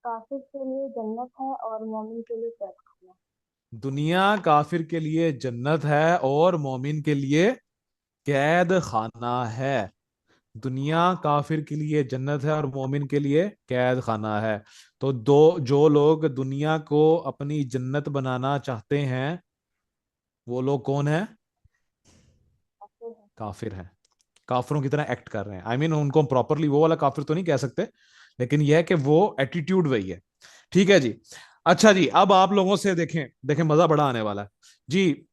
K: काफिर के लिए जन्नत है और मोमिन के लिए कैद खाना।
A: दुनिया काफिर के लिए जन्नत है और मोमिन के लिए कैद खाना है। दुनिया काफिर के लिए जन्नत है और मोमिन के लिए कैद खाना है। तो दो, जो लोग दुनिया को अपनी जन्नत बनाना चाहते हैं, वो लोग कौन है?
K: काफिर है।
A: काफिर हैं। काफिरों की तरह एक्ट कर रहे हैं। आई मीन उनको हम प्रॉपरली वो वाला काफिर तो नहीं कह सकते, लेकिन यह है कि वो एटीट्यूड वही है। ठीक है जी। अच्छा जी, अब आप लोगों से देखें देखें, मजा बड़ा आने वाला है जी।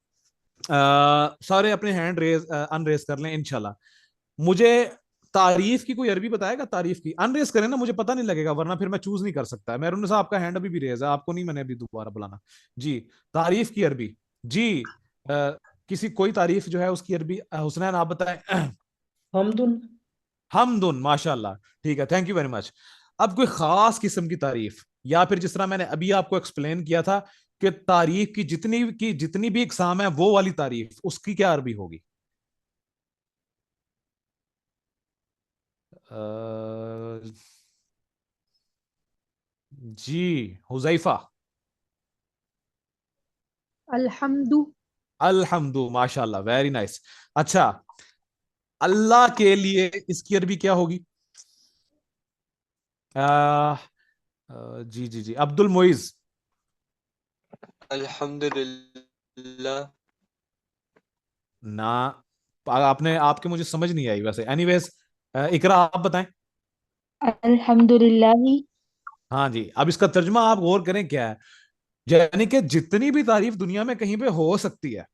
A: सारे अपने हैंड रेज अनरेज कर लें इंशाल्लाह। मुझे तारीफ की कोई अरबी बताएगा? तारीफ की अनरेज करें ना, मुझे पता नहीं लगेगा, वरना फिर मैं चूज नहीं कर सकता। मैरून साहब आपका हैंड अभी भी रेज है, आपको नहीं मैंने अभी दोबारा बुलाना। जी, तारीफ की अरबी। जी, किसी कोई तारीफ जो है उसकी अरबी, हुसनैन आप बताएं।
L: हमदुन।
A: हमदुन, माशाल्लाह। ठीक है, थैंक यू वेरी मच। अब कोई खास किस्म की तारीफ, या फिर जिस तरह मैंने अभी आपको एक्सप्लेन किया था कि तारीफ की जितनी भी इकसाम है, वो वाली तारीफ, उसकी क्या अरबी होगी? अ, जी, हुजैफा।
J: अल्हम्दु।
A: अल्हम्दु, माशाल्लाह, वेरी नाइस। अच्छा, अल्लाह के लिए इसकी अरबी क्या होगी? आ, जी जी जी, अब्दुल मोइज।
C: अल्हम्दुलिल्लाह।
A: ना, आपने आपके मुझे समझ नहीं आई वैसे। एनीवेज, इकरा आप बताएं।
B: अल्हम्दुलिल्लाह।
A: हाँ जी, अब इसका तर्जुमा आप गौर करें क्या है। यानी कि जितनी भी तारीफ दुनिया में कहीं पे हो सकती है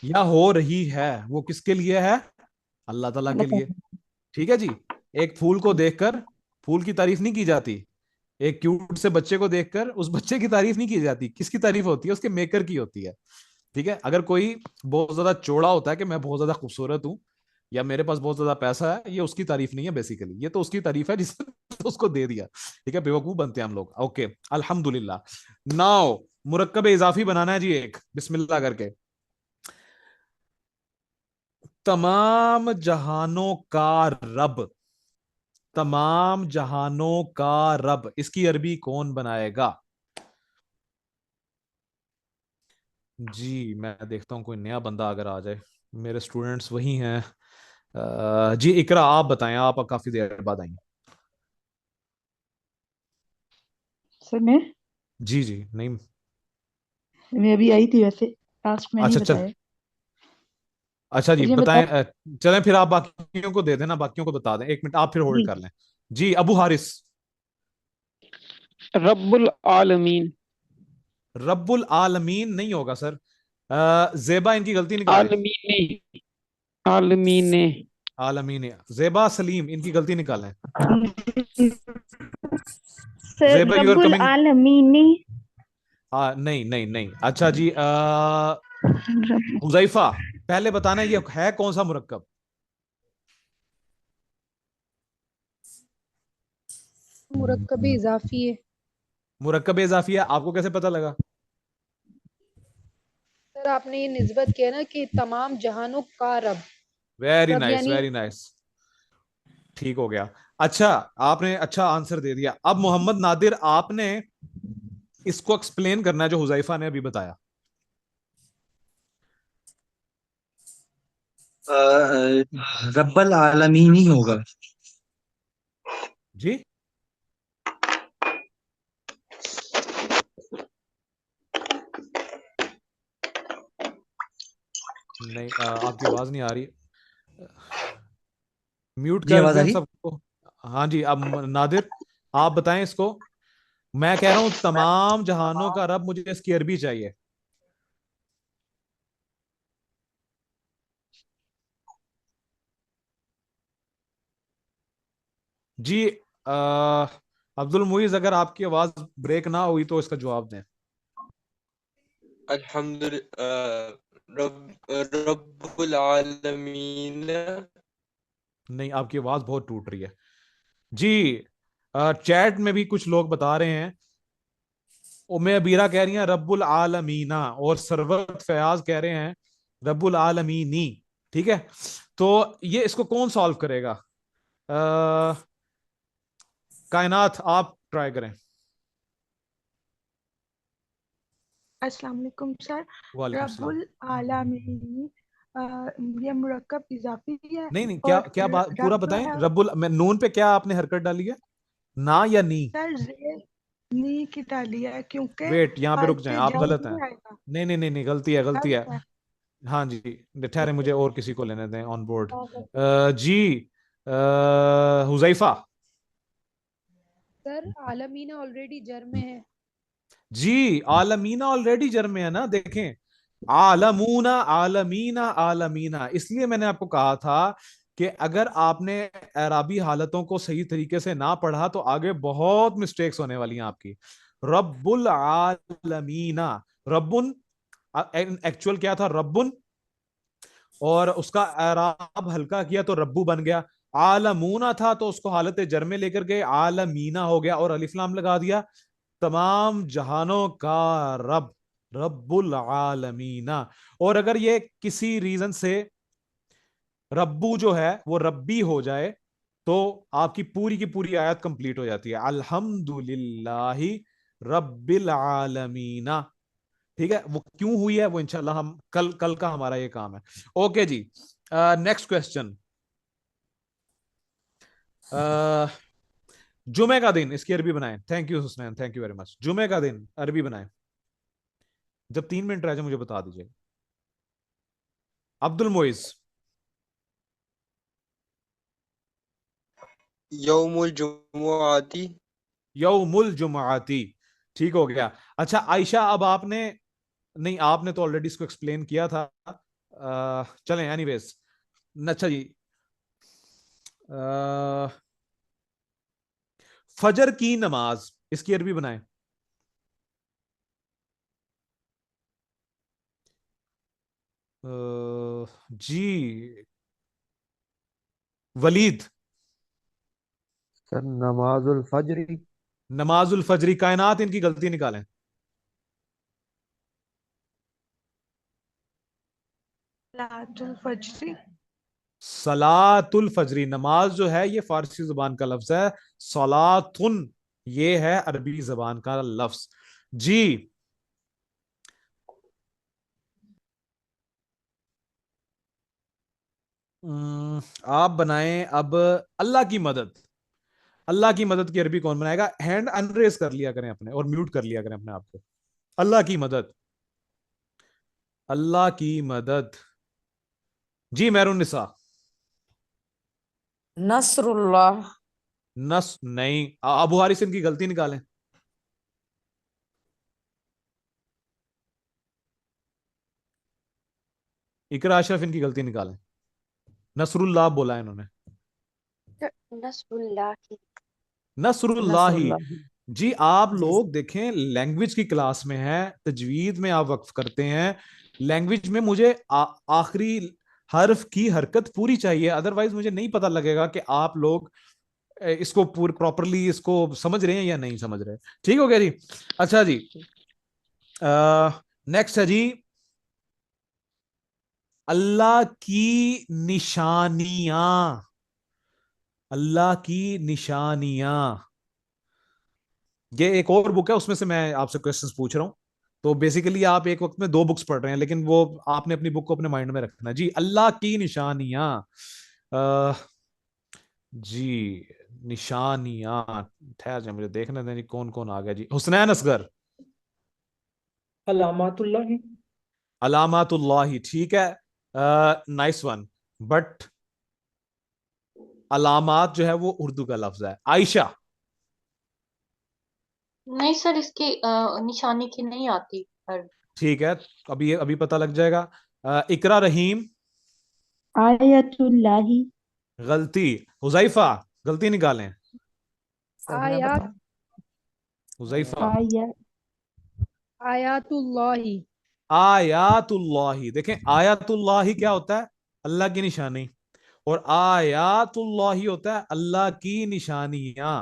A: या हो रही है, वो किसके लिए है? अल्लाह ताला के लिए। ठीक है जी। एक फूल को देखकर फूल की तारीफ नहीं की जाती। एक क्यूट से बच्चे को देखकर उस बच्चे की तारीफ नहीं की जाती। किसकी तारीफ होती है? उसके मेकर की होती है। ठीक है, अगर कोई बहुत ज्यादा चौड़ा होता है कि मैं बहुत ज्यादा खूबसूरत हूं या मेरे पास बहुत ज्यादा पैसा है, ये उसकी तारीफ नहीं है बेसिकली, ये तो उसकी तारीफ है जिसने तो उसको दे दिया। ठीक है, बेवकूफ बनते हैं हम लोग। ओके, अल्हम्दुलिल्लाह। नाउ मुरक्कब इजाफी बनाना है जी, एक बिस्मिल्लाह करके। तमाम जहानों का रब, तमाम जहानों का रब, इसकी अरबी कौन बनाएगा? जी, मैं देखता हूँ कोई नया बंदा अगर आ जाए। मेरे स्टूडेंट्स वही हैं। जी, इकरा आप बताएं, आप काफी देर बाद आई।
B: सर मैं
A: जी जी, नहीं।
B: मैं अभी आई थी वैसे, लास्ट में नहीं
A: अच्छा चल,
B: बताया।
A: अच्छा जी
B: मुझे बता।
A: बताएं। चलें फिर, आप बाकियों को दे देना, बाकियों को बता दें। एक मिनट आप फिर होल्ड
B: जी
A: कर लें। जी, अबू हारिस।
L: रब्बुल आलमीन।
A: रब्बुल आलमीन नहीं होगा सर। जेबा इनकी गलती निकालें।
L: आलमीन नहीं, आलमीन ने।
A: आलमीन। जेबा सलीम इनकी गलती निकालें।
K: सर
A: जेबा यू आर
K: रब्बुल
A: कमिंग।
K: आलमीनी।
A: नहीं नहीं नहीं, अच्छा जी। हुजैफा, पहले बताना ये है कौन सा मुरक्कब।
J: मुरक्कब इजाफी है।
A: मुरक्कब इजाफिया आपको कैसे पता लगा?
J: सर आपने ये निस्बत किया ना कि तमाम जहानों का रब।
A: वेरी
J: रब
A: नाइस,
J: यानी
A: वेरी नाइस, ठीक हो गया। अच्छा, आपने अच्छा आंसर दे दिया। अब मोहम्मद नादिर, आपने इसको एक्सप्लेन करना है जो हुजैफा ने अभी बताया।
M: रब्बल आलमीन ही होगा।
A: जी, नहीं, आपकी आवाज नहीं आ रही। म्यूट
M: जी
A: कर
M: आवाज आ
A: दें
M: रही?
A: सबको। हाँ जी, अब नादिर आप बताएं इसको। मैं कह रहा हूं तमाम जहानों का रब, मुझे इसकी अरबी चाहिए। जी, अब्दुल मुइज, अगर आपकी आवाज ब्रेक ना हुई तो इसका जवाब दें।
C: रब्बुल आलमीन।
A: नहीं, आपकी आवाज बहुत टूट रही है जी। चैट में भी कुछ लोग बता रहे हैं। उम्मे अबीरा कह रही हैं रब्बुल आलमीना, और सरवत फयाज कह रहे हैं रब्बुल आलमीनी। ठीक है, तो ये इसको कौन सॉल्व करेगा? कायनात, आप ट्राई करें।
H: अस्सलाम वालेकुम सर।
A: वालेकुम सलाम।
H: रब्बुल आलमीन, ये मुरक्कब इजाफी है।
A: नहीं नहीं, क्या
H: और
A: क्या बात पूरा
H: रब
A: बताएं।
H: है
A: रब्बुल में नून पे क्या आपने हरकत डाली है? ना या नी?
H: सर, जे नी की डाली है क्योंकि
A: वेट, यहाँ पे रुक जाएं,
H: हल्के
A: आप
H: जर
A: गलत हैं।
H: नहीं आएगा।
A: नहीं नहीं नहीं नहीं, गलती है, गलती है।
H: गलत है।
A: हाँ जी, ठहरे, मुझे और किसी को लेने दें ऑन बोर्ड।
K: हाँ,
A: जी, हुजैफा।
J: सर आलमीना ऑलरेडी जर में है।
A: जी, आलमीना ऑलरेडी जर में है ना, देखें। आलमूना, आलमीना, आलमीना, इसलिए मैंने आपको कहा था कि अगर आपने एराबी हालतों को सही तरीके से ना पढ़ा तो आगे बहुत मिस्टेक्स होने वाली हैं आपकी। रब्बुल आलमीना, रब्बुन एक्चुअल क्या था? रब्बुन, और उसका एराब हल्का किया तो रब्बू बन गया। आलमूना था तो उसको हालत जर में लेकर गए, आलमीना हो गया, और अलिफ लाम लगा दिया। तमाम जहानों का रब, रब्बुल आलमीना। और अगर ये किसी रीजन से रब्बू जो है वो रब्बी हो जाए तो आपकी पूरी की पूरी आयत कंप्लीट हो जाती है। अल्हम्दुलिल्लाहि रब्बिल आलमीना। ठीक है, वो क्यों हुई है वो इंशाल्लाह हम कल कल का हमारा ये काम है। ओके जी, नेक्स्ट क्वेश्चन। जुमे का दिन, इसकी अरबी बनाएं। Thank you Husnain, thank you very much. जुमे का दिन अरबी बनाएं। जब 3 मिनट रह जाए मुझे बता दीजिए। अब्दुल मोइज।
C: यौमुल जुमुआती।
A: यौमुल जुमाती, ठीक हो गया। अच्छा आयशा, अब आपने, नहीं आपने तो ऑलरेडी इसको एक्सप्लेन किया था। चलें एनीवेज। अच्छा जी, फजर की नमाज, इसकी अरबी बनाएं। जी, वलीद।
I: सर नमाजुल फजरी।
A: नमाजुल फजरी, कायनात इनकी गलती निकालें।
H: सलातुल फजरी।
A: सलातुल फजरी, नमाज जो है ये फारसी जुबान का लफ्ज है। सलातुन ये है अरबी जुबान का लफ्ज। जी, आप बनाएं अब अल्लाह की मदद। अल्लाह की मदद की अरबी कौन बनाएगा? हैंड अनरेज कर लिया करें अपने, और म्यूट कर लिया करें अपने आप को। अल्लाह की मदद, अल्लाह की मदद। जी, मेहरून निसा।
F: नसरुल्लाह।
A: नस नहीं, अबू हारिस इनकी गलती निकालें। इकरा अशरफ इनकी गलती निकालें। नसरुल्लाह बोला है इन्होंने।
K: नसरुल्लाह।
A: नसरुल्लाही।
F: नसरुल्लाह।
A: जी आप
F: जी
A: लोग देखें, लैंग्वेज की क्लास में है, तजवीद में आप वक्फ करते हैं, लैंग्वेज में मुझे आखिरी हर्फ की हरकत पूरी चाहिए, अदरवाइज मुझे नहीं पता लगेगा कि आप लोग इसको पूरी प्रॉपरली इसको समझ रहे हैं या नहीं समझ रहे। ठीक हो गया जी। अच्छा जी, नेक्स्ट है जी, अल्लाह की निशानियां। अल्लाह की निशानियां, ये एक और बुक है, उसमें से मैं आपसे क्वेश्चंस पूछ रहा हूं। तो बेसिकली आप एक वक्त में दो बुक्स पढ़ रहे हैं, लेकिन वो आपने अपनी बुक को अपने माइंड में रखना है जी। अल्लाह की निशानियां, अ, जी निशानियां, ठहर जाए मुझे देखने दें जी कौन कौन आ गया जी। हुसनैन असगर।
N: अलामातुल्लाह।
A: अलामातुल्लाही, ठीक है, नाइस वन। बट अलामात जो है वो उर्दू का लफ्ज है। आयशा।
D: नहीं सर, इसकी निशानी की नहीं आती हर।
A: ठीक है, अभी अभी पता लग जाएगा। इकरा रहीम।
B: आयतुल्लाही।
A: गलती। हुजैफा, गलती निकालें।
F: सबने
J: आयात
F: बताया।
A: हुजैफा।
B: आया
J: आयातुल्लाही।
A: आयातुल्लाही, देखें आयातुल्लाही क्या होता है? अल्लाह की निशानी। और आयातुल्लाही होता है अल्लाह की निशानियां।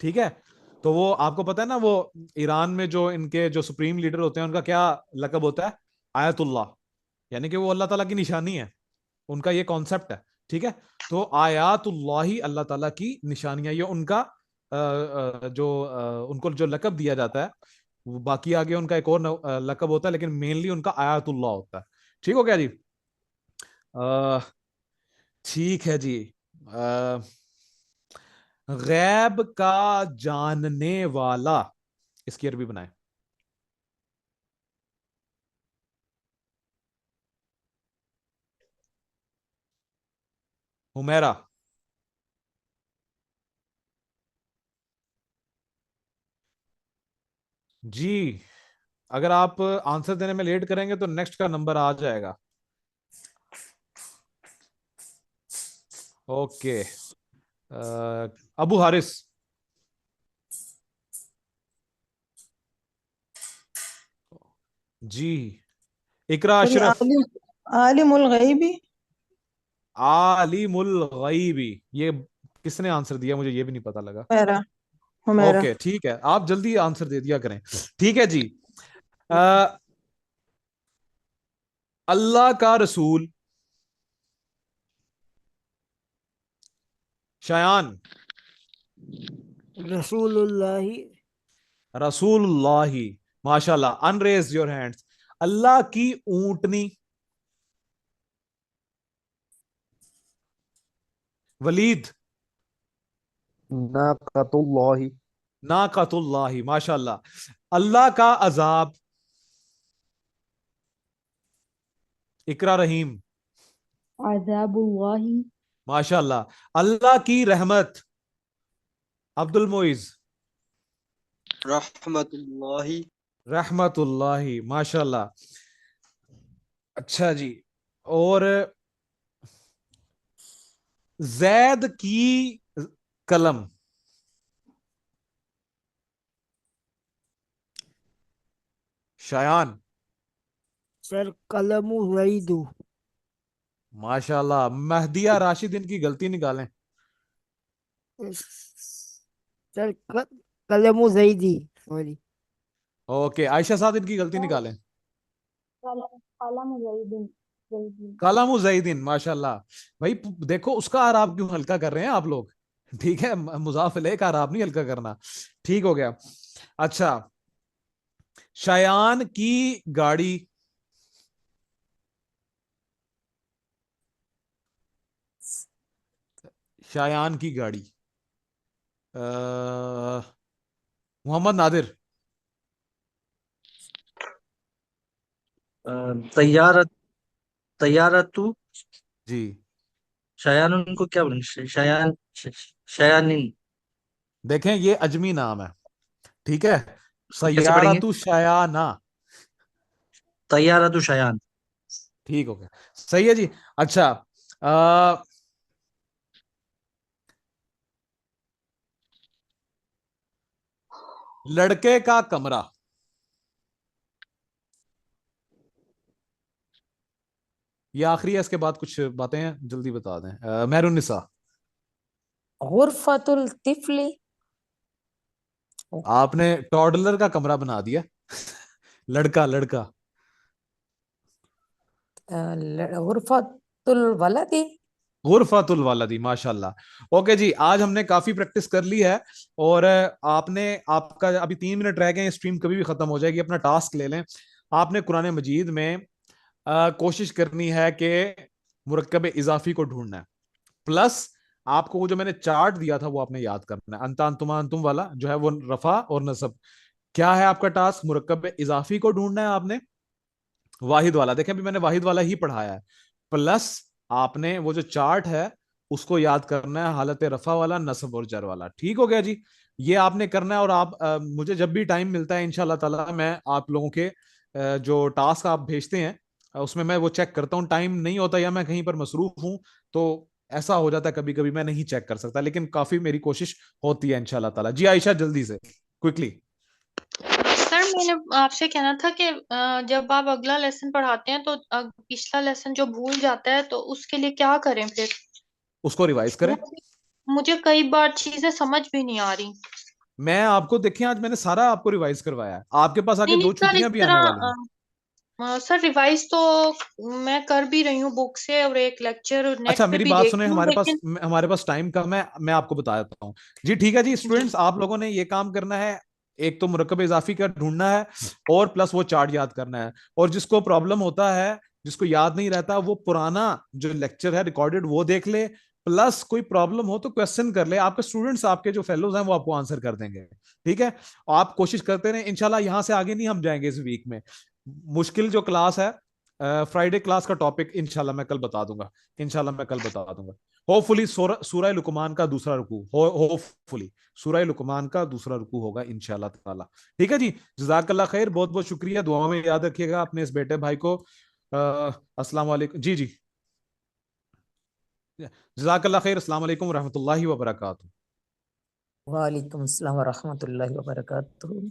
A: ठीक है, तो वो आपको पता है ना, वो ईरान में जो इनके जो सुप्रीम लीडर होते हैं उनका क्या लकब होता है? आयतुल्लाह, यानी कि वो अल्लाह ताला की निशानी है, उनका ये कॉन्सेप्ट है। ठीक है, तो आयातुल्लाही अल्लाह ताला की निशानियां, ये उनका जो उनको जो लकब दिया जाता है। वो बाकी आगे उनका एक और लकब होता है, लेकिन मेनली उनका आयातुल्लाह होता है। ठीक हो गया जी। अ, ठीक है जी। अ, गैब का जानने वाला, इसकी अरबी बनाए। हुमैरा। जी, अगर आप आंसर देने में लेट करेंगे तो नेक्स्ट का नंबर आ जाएगा। ओके, अबू हारिस। जी, इकरा
O: सर ये
A: अशरफ।
O: आलिमुल गैबी।
A: आलिमुल गैबी, ये किसने आंसर दिया? मुझे ये भी नहीं पता लगा।
O: हुमैरा। हुमैरा।
A: ओके ठीक है, आप जल्दी आंसर दे दिया करें। ठीक है जी। अ, अल्लाह का रसूल शयान।
E: रसूलुल्लाही।
A: रसूलुल्लाही, माशाल्लाह, अनरेज योर हैंड्स। अल्लाह की ऊंटनी वलीद।
I: नाक़तुल्लाही।
A: नाकतुल्लाही, माशाल्लाह। अल्लाह का अजाब इकरा रहीम।
B: अज़ाबुल्लाही।
A: माशाल्लाह। अल्लाह की रहमत अब्दुल मोइज।
C: रहमतुल्लाही।
A: रहमतुल्लाही, माशाल्लाह। अच्छा जी, और जैद की कलम शयान।
E: सर कलमु रईदु।
A: माशाल्लाह। महदिया राशिद इनकी गलती निकालें।
E: सर कलमु जईदी, सॉरी।
A: ओके, आयशा साहब इनकी गलती निकालें।
K: कलम जैदिन। जैदिन।
A: कलम जैदिन, माशाल्लाह। भाई देखो, उसका आराब क्यों हल्का कर रहे हैं आप लोग? ठीक है, मुजाफ इलैह का आराब नहीं हल्का करना। ठीक हो गया। अच्छा, शयान की गाड़ी शयान की गाड़ी, मोहम्मद नादिर।
M: तैयारत तैयारतु
A: जी,
M: शयान, उनको क्या बोलेंगे? शयानिन।
A: देखें ये अजमी नाम है। ठीक है,
M: कैसे पढ़ेंगे?
A: सयारतु शयाना।
M: तैयारतु शयान।
A: ठीक हो गया, सही है जी। अच्छा, आ, लड़के का कमरा, ये आखिरी है, इसके बाद कुछ बातें हैं, जल्दी बता दें। मेहरुन्निसा,
F: गुरफतुल तिफली।
A: आपने टॉडलर का कमरा बना दिया। लड़का लड़का,
F: गुरफतुल वलदी।
A: गुरफातुल वालदी, माशाल्लाह। ओके जी, आज हमने काफी प्रैक्टिस कर ली है। और आपने, आपका अभी 3 मिनट रह गए हैं, स्ट्रीम कभी भी खत्म हो जाएगी, अपना टास्क ले लें। आपने कुरान मजीद में कोशिश करनी है कि मुरक्कब इजाफी को ढूंढना है। प्लस आपको वो जो मैंने चार्ट दिया था वो आपने याद करना है, अंता अंतुमा अंतुम वाला जो है वो रफा और नसब। क्या है आपका टास्क? मुरक्कब इजाफी को ढूंढना है आपने, वाहिद वाला, देखें अभी मैंने वाहिद वाला ही पढ़ाया है। प्लस आपने वो जो चार्ट है उसको याद करना है, हालत रफा वाला, नस्ब और जर वाला। ठीक हो गया जी, ये आपने करना है। और आप मुझे जब भी टाइम मिलता है इंशाल्लाह ताला मैं आप लोगों के जो टास्क आप भेजते हैं उसमें मैं वो चेक करता हूँ। टाइम नहीं होता या मैं कहीं पर मसरूफ हूँ तो ऐसा हो जाता है कभी कभी मैं नहीं चेक कर सकता, लेकिन काफी मेरी कोशिश होती है इंशाल्लाह ताला। जी आयशा, जल्दी से, क्विकली।
D: सर मैंने आपसे कहना था कि जब आप अगला लेसन पढ़ाते हैं तो पिछला लेसन जो भूल जाता है तो उसके लिए क्या करें फिर?
A: उसको रिवाइज करें।
D: मुझे कई बार चीजें समझ भी नहीं आ रही।
A: मैं आपको देखें, आज मैंने सारा आपको रिवाइज करवाया है, आपके पास आगे
D: नहीं नहीं
A: 2
D: सर, इस
A: छुट्टियां भी आने
D: तरह
A: वाली हैं।
D: सर रिवाइज तो मैं कर भी रही हूँ बुक से, और एक लेक्चर नेट
A: अच्छा
D: पे
A: मेरी
D: भी
A: बात
D: देख
A: सुने,
D: रही हूँ, लेकिन
A: हमारे पास टाइम कम है, मैं आपको बता देता हूँ। जी ठीक है जी,
D: जी
A: स्टूडेंट्स आप लोगों ने ये काम करना है, एक तो मुरक्कब इजाफी का ढूंढना है और प्लस वो चार्ट याद करना है। और जिसको प्रॉब्लम होता है, जिसको याद नहीं रहता, वो पुराना जो लेक्चर है रिकॉर्डेड वो देख ले। प्लस कोई प्रॉब्लम हो तो क्वेश्चन कर ले, आपके स्टूडेंट्स, आपके जो फेलोज हैं वो आपको आंसर कर देंगे। ठीक है, आप कोशिश करते रहे, इंशाल्लाह यहां से आगे नहीं हम जाएंगे इस वीक में। मुश्किल जो क्लास है, फ्राइडे क्लास का टॉपिक इंशाल्लाह मैं कल बता दूंगा, इंशाल्लाह मैं कल बता दूंगा। होपफुली सूरह लुकमान का दूसरा रुकू, होपफुली सूरह लुकमान का दूसरा रुकू होगा इंशाल्लाह ताला। ठीक है जी, जजाकल्लाह खैर, बहुत बहुत शुक्रिया, दुआ में याद रखिएगा अपने इस बेटे भाई को। अस्सलाम वालेकुम। जी जी, जजाकल्लाह खैर, अस्सलाम वालेकुम रहमतुल्लाहि व बरकातहू।
F: वालेकुम अस्सलाम व रहमतुल्लाहि व बरकातुहू।